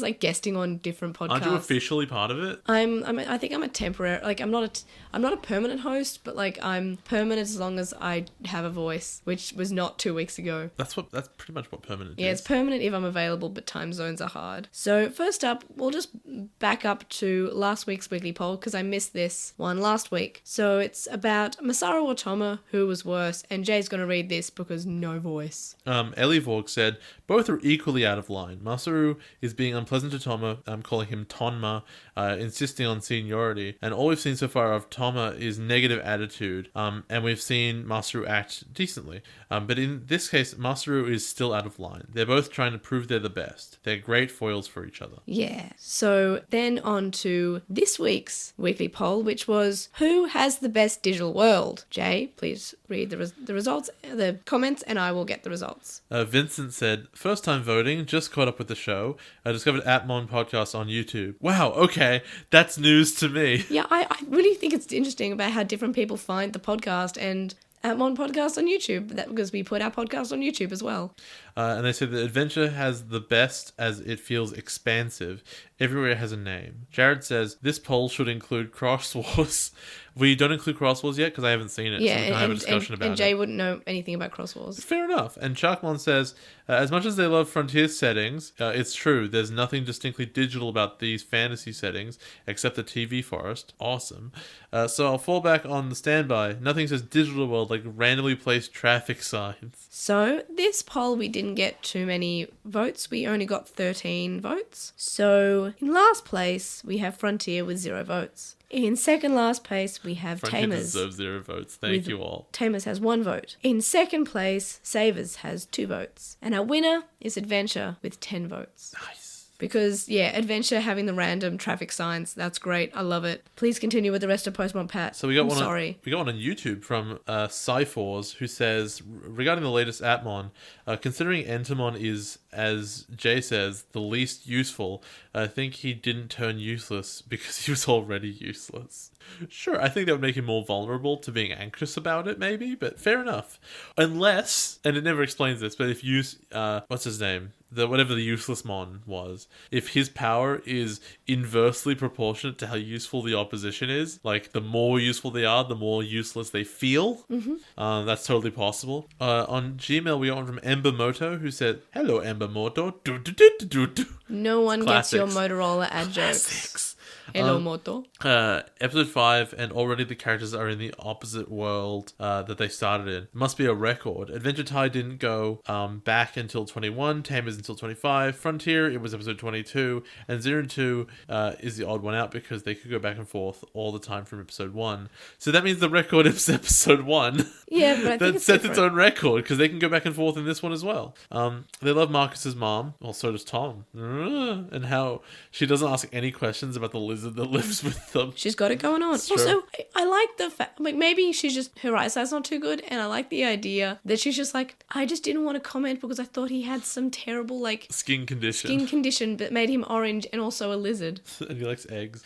like guesting on different podcasts. Aren't you officially part of it? I think I'm a temporary, like I'm not a permanent host, but like I'm permanent as long as I have a voice, which was not 2 weeks ago. That's pretty much what permanent is. Yeah, it's permanent if I'm available, but time zones ones are hard. So first up, we'll just back up to last week's weekly poll because I missed this one last week. So it's about Masaru or Toma, who was worse, and Jay's going to read this because no voice. Ellie Vorg said, both are equally out of line. Masaru is being unpleasant to Toma, calling him Tonma, insisting on seniority, and all we've seen so far of Toma is negative attitude, and we've seen Masaru act decently. But in this case, Masaru is still out of line. They're both trying to prove they're the best. They're great foils for each other. Yeah. So then on to this week's weekly poll, which was, who has the best digital world? Jay, please read the results, the comments, and I will get the results. Vincent said, first time voting, just caught up with the show. I discovered Atmon podcast on YouTube. Wow, okay, that's news to me. Yeah, I really think it's interesting about how different people find the podcast and Atmon podcast on YouTube, because we put our podcast on YouTube as well. And they said that adventure has the best as it feels expansive. Everywhere has a name. Jared says, this poll should include Cross Wars. We don't include Cross Wars yet because I haven't seen it, Yeah, so we can't have a discussion about it. And Jay wouldn't know anything about Cross Wars. Fair enough. And Sharkmon says, as much as they love frontier settings, it's true, there's nothing distinctly digital about these fantasy settings except the TV forest. Awesome. So I'll fall back on the standby. Nothing says digital world like randomly placed traffic signs. So this poll, we didn't get too many votes. We only got 13 votes. So in last place, we have Frontier with 0 votes. In second last place, we have Frontier Tamers. deserves 0 votes. Thank you all. Tamers has 1 vote. In second place, Savers has 2 votes. And our winner is Adventure with 10 votes. Nice. Because, yeah, Adventure having the random traffic signs, that's great. I love it. Please continue with the rest of Postmon Pat. So we got I'm one. sorry. We got one on YouTube from Cyphors, who says, regarding the latest Atmon, considering Entomon is, as Jay says, the least useful, I think he didn't turn useless because he was already useless. Sure, I think that would make him more vulnerable to being anxious about it, maybe, but fair enough. Unless, and it never explains this, but if you, what's his name? Whatever the useless mon was, if his power is inversely proportionate to how useful the opposition is, like the more useful they are, the more useless they feel. Mm-hmm. That's totally possible. On Gmail, we got one from Embermoto, who said, hello, Embermoto. No one gets your Classics. Motorola ad jokes. Classics. Hello, Moto. Episode 5, and already the characters are in the opposite world that they started in. It must be a record. Adventure Tie didn't go back until 21, Tamers until 25, Frontier, it was episode 22, and 0 and 2 is the odd one out because they could go back and forth all the time from episode 1. So that means the record is episode 1. Yeah, but I think that it's sets different. its own record because they can go back and forth in this one as well. They love Marcus's mom, well, so does Tom, and how she doesn't ask any questions about the lizard that lives with them. She's got it going on. It's true. Also, I like the fact, like, maybe she's just, her eyesight's not too good, and I like the idea that she's just like, I just didn't want to comment because I thought he had some terrible, like, Skin condition. skin condition that made him orange and also a lizard. And he likes eggs.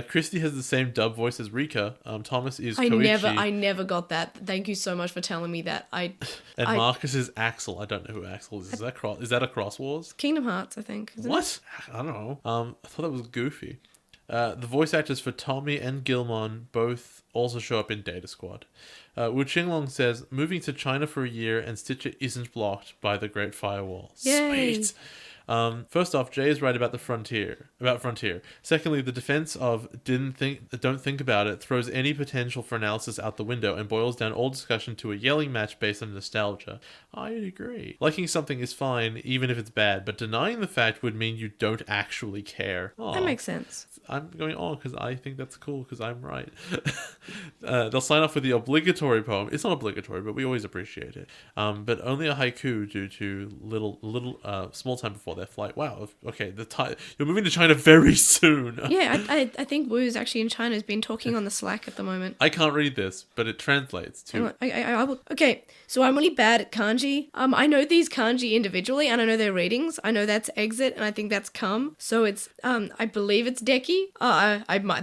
Christy has the same dub voice as Rika. Thomas is I Koichi. never got that. Thank you so much for telling me that. And Marcus is Axel. I don't know who Axel is. Is that a Cross Wars? Kingdom Hearts, I think. Isn't What? I don't know. I thought that was Goofy. The voice actors for Tommy and Gilmon both also show up in Data Squad. Wu Qinglong says, moving to China for a year and Stitcher isn't blocked by the Great Firewall. Yay. Sweet. First off, Jay is right about Frontier. Secondly, the defense of don't think about it throws any potential for analysis out the window and boils down all discussion to a yelling match based on nostalgia. I agree. Liking something is fine, even if it's bad, but denying the fact would mean you don't actually care. Aw. That makes sense. I'm going on because I think that's cool because I'm right. They'll sign off with the obligatory poem. It's not obligatory, but we always appreciate it. But only a haiku due to little small time before their flight. Wow. Okay, you're moving to China very soon. Yeah, I think Wu's actually in China, has been talking on the Slack at the moment. I can't read this, but it translates to. I will. Okay, so I'm really bad at kanji. I know these kanji individually, and I know their readings. I know that's exit, and I think that's come. So it's I believe it's deki.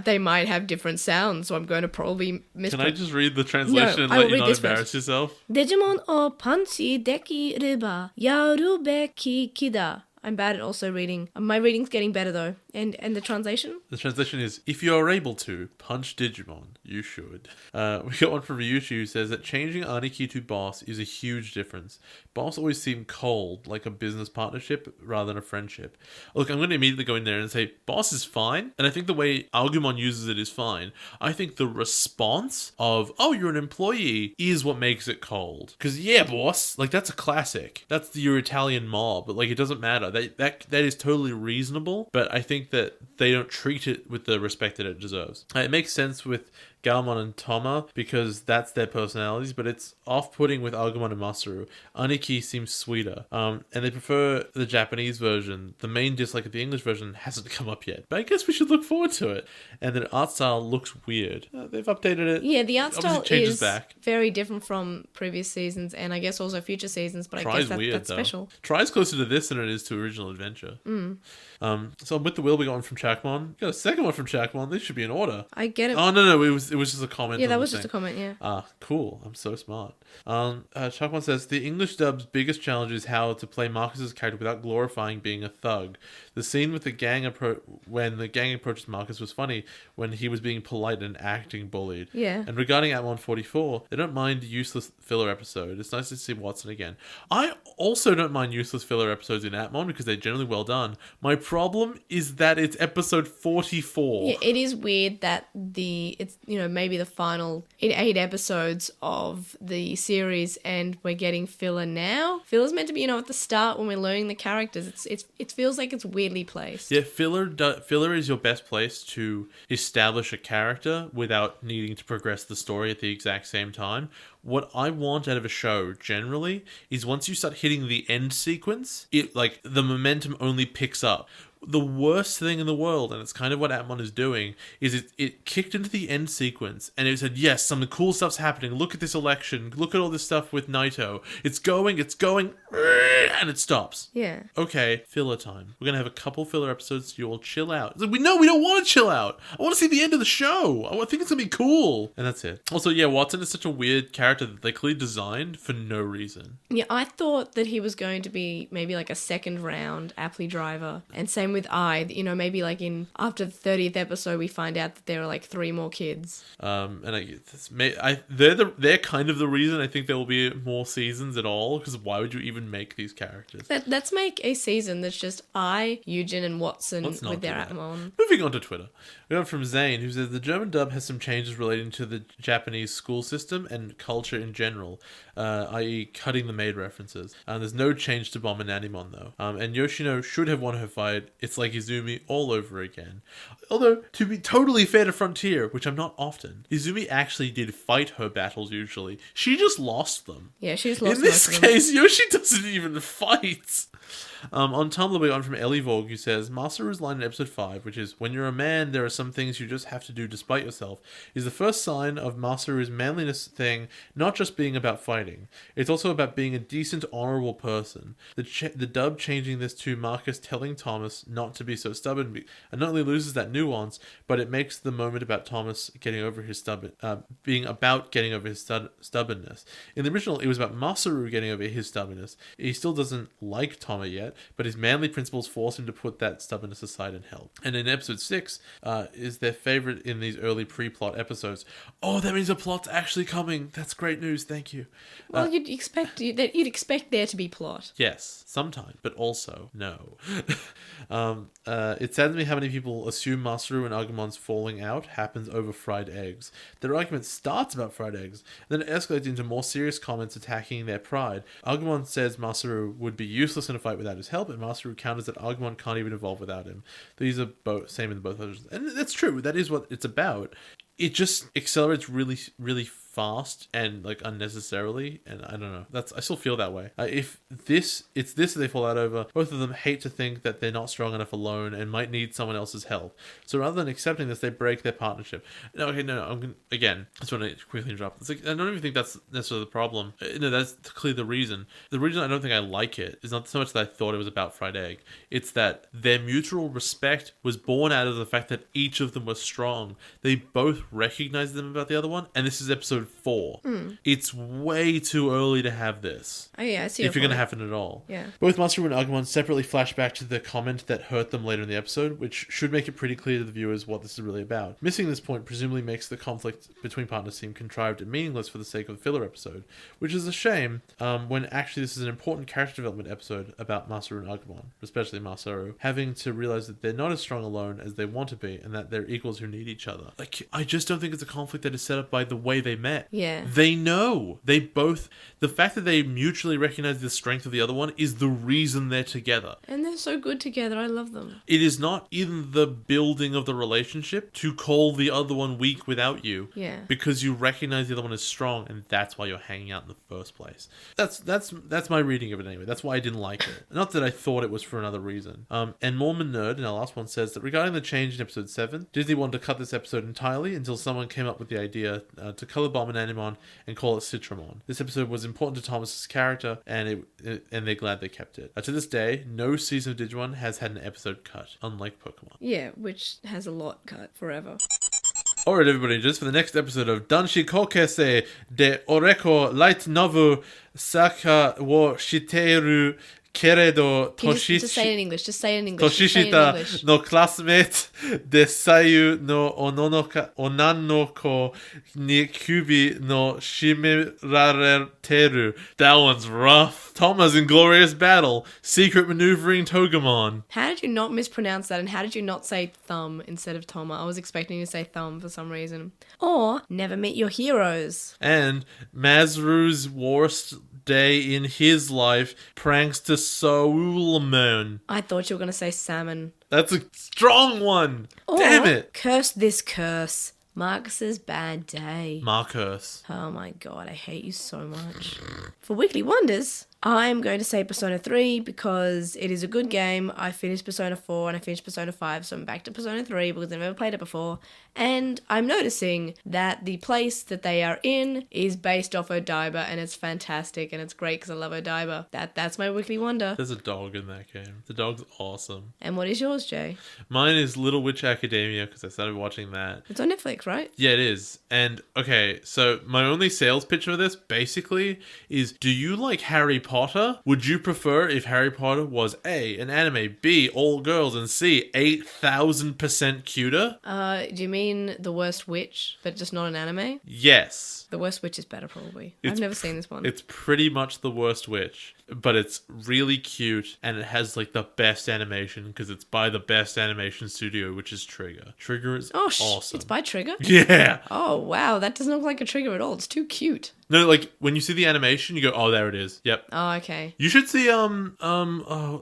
They might have different sounds, so I'm going to probably Can I just read the translation and I will let you read not this embarrass first. yourself? Digimon o panchi deki riba yaru beki kida. I'm bad at also reading. My reading's getting better though. And the translation? The translation is, if you are able to punch Digimon, you should. We got one from Ryushi who says that changing Aniki to boss is a huge difference. Boss always seemed cold, like a business partnership rather than a friendship. Look, I'm going to immediately go in there and say, boss is fine. And I think the way Agumon uses it is fine. I think the response of, oh, you're an employee, is what makes it cold. Because, yeah, boss, like, that's a classic. That's your Italian mob. But, like, it doesn't matter. That is totally reasonable. But I think that they don't treat it with the respect that it deserves. It makes sense with Galmon and Toma because that's their personalities, but it's off-putting with Agumon and Masaru. Aniki seems sweeter, and they prefer the Japanese version. The main dislike of the English version hasn't come up yet, but I guess we should look forward to it. And the art style looks weird. They've updated it. Yeah, the art style is back. very different from previous seasons, and I guess also future seasons, but I guess that's special. Try's closer to this than it is to Original Adventure. So with the will, we got one from Chakmon. Got a second one from Chakmon. This should be in order. I get it. Oh, no, it was just a comment. Yeah, that was just a comment, yeah. Ah, cool. I'm so smart. Chakmon says, the English dub's biggest challenge is how to play Marcus's character without glorifying being a thug. The scene with the gang when the gang approaches Marcus was funny when he was being polite and acting bullied. Yeah. And regarding Atmon 44, they don't mind useless filler episode. It's nice to see Watson again. I also don't mind useless filler episodes in Atmon because they're generally well done. My problem is that it's episode 44. Yeah, it is weird that it's maybe the final 8 episodes of the series and we're getting filler now. Filler's meant to be, at the start when we're learning the characters. It feels like it's weirdly placed. Yeah, filler is your best place to establish a character without needing to progress the story at the exact same time. What I want out of a show generally is once you start hitting the end sequence, the momentum only picks up. The worst thing in the world, and it's kind of what Atmon is doing, is it kicked into the end sequence and it said, yes, some cool stuff's happening. Look at this election. Look at all this stuff with Naito. It's going, and it stops. Yeah. Okay, filler time. We're going to have a couple filler episodes so you all chill out. It's like, we don't want to chill out. I want to see the end of the show. I think it's going to be cool. And that's it. Also, yeah, Watson is such a weird character that they clearly designed for no reason. Yeah, I thought that he was going to be maybe like a second round Apply driver. And same with maybe like after the 30th episode we find out that there are like 3 more kids. They're kind of the reason I think there will be more seasons at all, because why would you even make these characters? Let's make a season that's just Eugen and Watson with their Atmon. Moving on to Twitter. We got from Zane, who says the German dub has some changes relating to the Japanese school system and culture in general, i.e. cutting the maid references. There's no change to Bomb and Animon though. And Yoshino should have won her fight. It's like Izumi all over again. Although, to be totally fair to Frontier, which I'm not often, Izumi actually did fight her battles usually. She just lost them. Yeah, she just lost them. In this case, Yoshi doesn't even fight. On Tumblr, we got from Ellie Vogue, who says, Masaru's line in episode 5, which is, when you're a man, there are some things you just have to do despite yourself, is the first sign of Masaru's manliness thing, not just being about fighting. It's also about being a decent, honorable person. The dub changing this to Marcus telling Thomas not to be so stubborn, and not only loses that nuance, but it makes the moment about Thomas getting over his stubbornness. In the original, it was about Masaru getting over his stubbornness. He still doesn't like Toma yet, but his manly principles force him to put that stubbornness aside and help. And in episode 6 is their favorite in these early pre-plot episodes. Oh, that means a plot's actually coming. That's great news. Thank you. Well, you'd expect there to be plot. Yes, sometimes, but also no. It saddens me how many people assume Masaru and Agumon's falling out happens over fried eggs. Their argument starts about fried eggs, then it escalates into more serious comments attacking their pride. Agumon says Masaru would be useless in a fight without his help, and Masaru counters that Agumon can't even evolve without him. These are both same in both versions, and that's true. That is what it's about. It just accelerates really, really fast and like unnecessarily, and I don't know. I still feel that way. If it's this that they fall out over, both of them hate to think that they're not strong enough alone and might need someone else's help. So rather than accepting this, they break their partnership. I just want to quickly interrupt. It's like, I don't even think that's necessarily the problem. No, that's clearly the reason. The reason I don't think I like it is not so much that I thought it was about fried egg. It's that their mutual respect was born out of the fact that each of them was strong. They both recognized them about the other one, and this is episode 4. It's way too early to have this. Oh yeah, I see. If you're going to have it at all. Yeah. Both Masaru and Agumon separately flash back to the comment that hurt them later in the episode, which should make it pretty clear to the viewers what this is really about. Missing this point presumably makes the conflict between partners seem contrived and meaningless for the sake of the filler episode, which is a shame when actually this is an important character development episode about Masaru and Agumon, especially Masaru, having to realize that they're not as strong alone as they want to be and that they're equals who need each other. Like, I just don't think it's a conflict that is set up by the way they met. Yeah. They know. They both... The fact that they mutually recognize the strength of the other one is the reason they're together. And they're so good together. I love them. It is not even the building of the relationship to call the other one weak without you. Yeah. Because you recognize the other one as strong, and that's why you're hanging out in the first place. That's my reading of it anyway. That's why I didn't like it. Not that I thought it was for another reason. And Mormon Nerd in our last one says that regarding the change in episode 7, Disney wanted to cut this episode entirely until someone came up with the idea to color bomb an Animon and call it Citramon. This episode was important to Thomas's character, and they're glad they kept it. To this day, no season of Digimon has had an episode cut, unlike Pokemon. Yeah, which has a lot cut forever. Alright everybody, just for the next episode of Danshi Kokese de Oreko Light Novu Saka wo Shiteru Keredo Just say it in English. Just say it in English. Just say it in Toshishita English. no classmate de Sayu no Onanoko ni Kubi no Shimirareteru. That one's rough. Toma's Inglorious Battle. Secret Maneuvering Togemon. How did you not mispronounce that? And how did you not say thumb instead of Toma? I was expecting you to say thumb for some reason. Or never meet your heroes. And Mazru's worst day in his life, pranks to Solomon. I thought you were going to say salmon. That's a strong one. Or Damn it. Curse this curse. Marcus's bad day. Marcus. Oh my god, I hate you so much. For Weekly Wonders, I'm going to say Persona 3 because it is a good game. I finished Persona 4 and I finished Persona 5, so I'm back to Persona 3 because I've never played it before. And I'm noticing that the place that they are in is based off Odaiba, and it's fantastic and it's great because I love Odaiba. That's my Weekly Wonder. There's a dog in that game. The dog's awesome. And what is yours, Jay? Mine is Little Witch Academia because I started watching that. It's on Netflix, right? Yeah, it is. And, okay, so my only sales pitch for this, basically, is do you like Harry Potter? Would you prefer if Harry Potter was A, an anime, B, all girls, and C, 8,000% cuter? Do you mean The Worst Witch, but just not an anime? Yes. The Worst Witch is better, probably. I've never seen this one. It's pretty much The Worst Witch, but it's really cute, and it has, like, the best animation, because it's by the best animation studio, which is Trigger. Trigger is awesome. It's by Trigger? Yeah. Oh, wow, that doesn't look like a Trigger at all. It's too cute. No, like, when you see the animation, you go, oh, there it is. Yep. Oh, okay. You should see,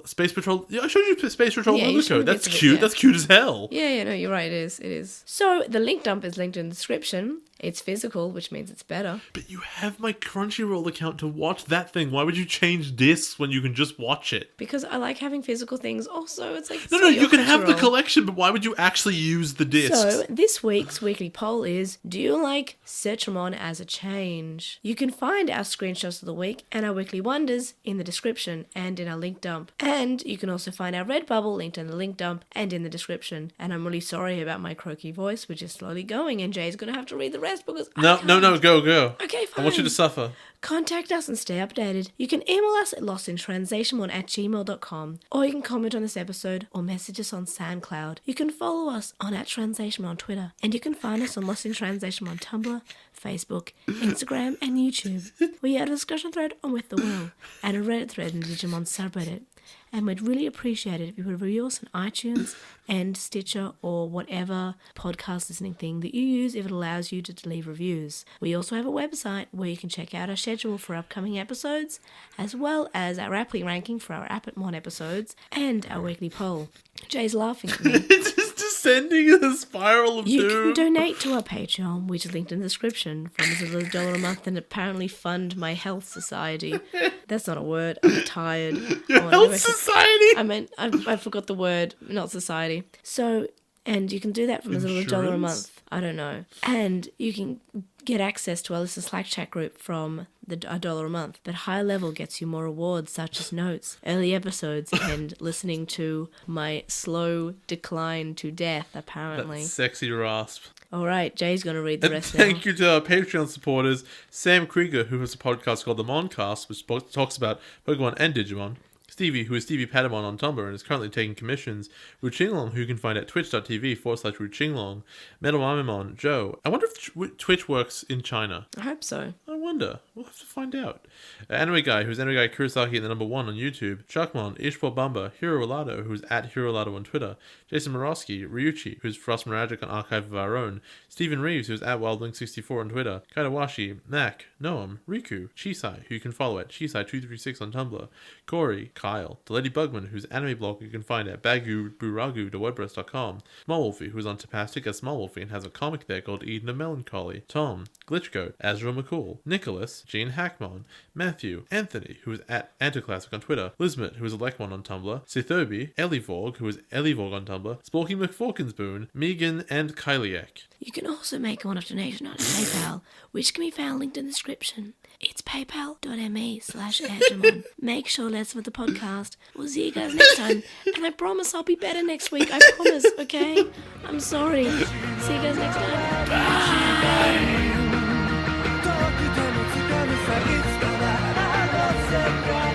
Space Patrol. Yeah, I showed you Space Patrol Yeah, you showed me That's bits of it, cute. yeah. That's cute as hell. Yeah, no, you're right. It is. So, the link dump is linked in the description. It's physical, which means it's better. But you have my Crunchyroll account to watch that thing. Why would you change discs when you can just watch it? Because I like having physical things. Also, it's like... No, you can have the collection, but why would you actually use the discs? So, this week's weekly poll is, do you like Citramon as a change? You can find our screenshots of the week and our weekly wonders in the description and in our link dump. And you can also find our Redbubble linked in the link dump and in the description. And I'm really sorry about my croaky voice, which is slowly going, and Jay's going to have to read the rest because No, go. Okay, fine. I want you to suffer. Contact us and stay updated. You can email us at LostinTranslationmon@gmail.com, or you can comment on this episode or message us on SoundCloud. You can follow us on @TranslationMon on Twitter, and you can find us on LostinTranslationmon on Tumblr, Facebook, Instagram, and YouTube. We have a discussion thread on With the Will, and a Reddit thread in the Digimon subreddit. And we'd really appreciate it if you would review us on iTunes and Stitcher or whatever podcast listening thing that you use if it allows you to leave reviews. We also have a website where you can check out our schedule for upcoming episodes, as well as our Aptly ranking for our Appetmon episodes and our weekly poll. Jay's laughing at me. It's just descending in a spiral of You doom. can donate to our Patreon, which is linked in the description, from as little as $1 a month, and apparently fund my health society. That's not a word. I'm tired. Your health society? I meant, I forgot the word, not society. So, and you can do that from as little as $1 a month. I don't know. And you can Get access to our listener Slack chat group from $1 a month, but higher level gets you more rewards such as notes, early episodes, and listening to my slow decline to death, apparently. That sexy rasp. All right, Jay's going to read the And rest thank now. you to our Patreon supporters, Sam Krieger, who has a podcast called The Moncast, which talks about Pokemon and Digimon. Stevie, who is Stevie Patamon on Tumblr and is currently taking commissions. Ruchinglong, who you can find at twitch.tv/Ruchinglong. Metamamimon, Joe. I wonder if Twitch works in China. I hope so. I wonder. We'll have to find out. Anime Guy, who's Anime Guy Kurosaki and the #1 on YouTube. Chuckmon, Ishpo Bamba, Hiro Rolado, who's at Hiro Rolado on Twitter. Jason Morosky, Ryuchi, who's Frost Moragic on Archive of Our Own. Stephen Reeves, who's at WildLink64 on Twitter. Kaidawashi, Mac, Noam, Riku, Chisai, who you can follow at Chisai236 on Tumblr. Corey, Kyle, the Lady Bugman, whose anime blog you can find at baguburagu.wordpress.com. Smallwolfie, who's on Tapastic as Smallwolfie and has a comic there called Eden of Melancholy. Tom, Glitchgoat, Azra McCool, Nicholas, Gene Hackmon, Matthew, Anthony, who is at Anticlassic on Twitter, Lismet, who is Alekmon on Tumblr, Sithobi, Ellivorg, who is Ellivorg on Tumblr, Sporky McForkinsboon, Megan, and Kyliak. You can also make a one-off donation on PayPal, which can be found linked in the description. It's paypal.me/Edgemon. Make sure to listen to the podcast. We'll see you guys next time. And I promise I'll be better next week. I promise, okay? I'm sorry. See you guys next time. Bye.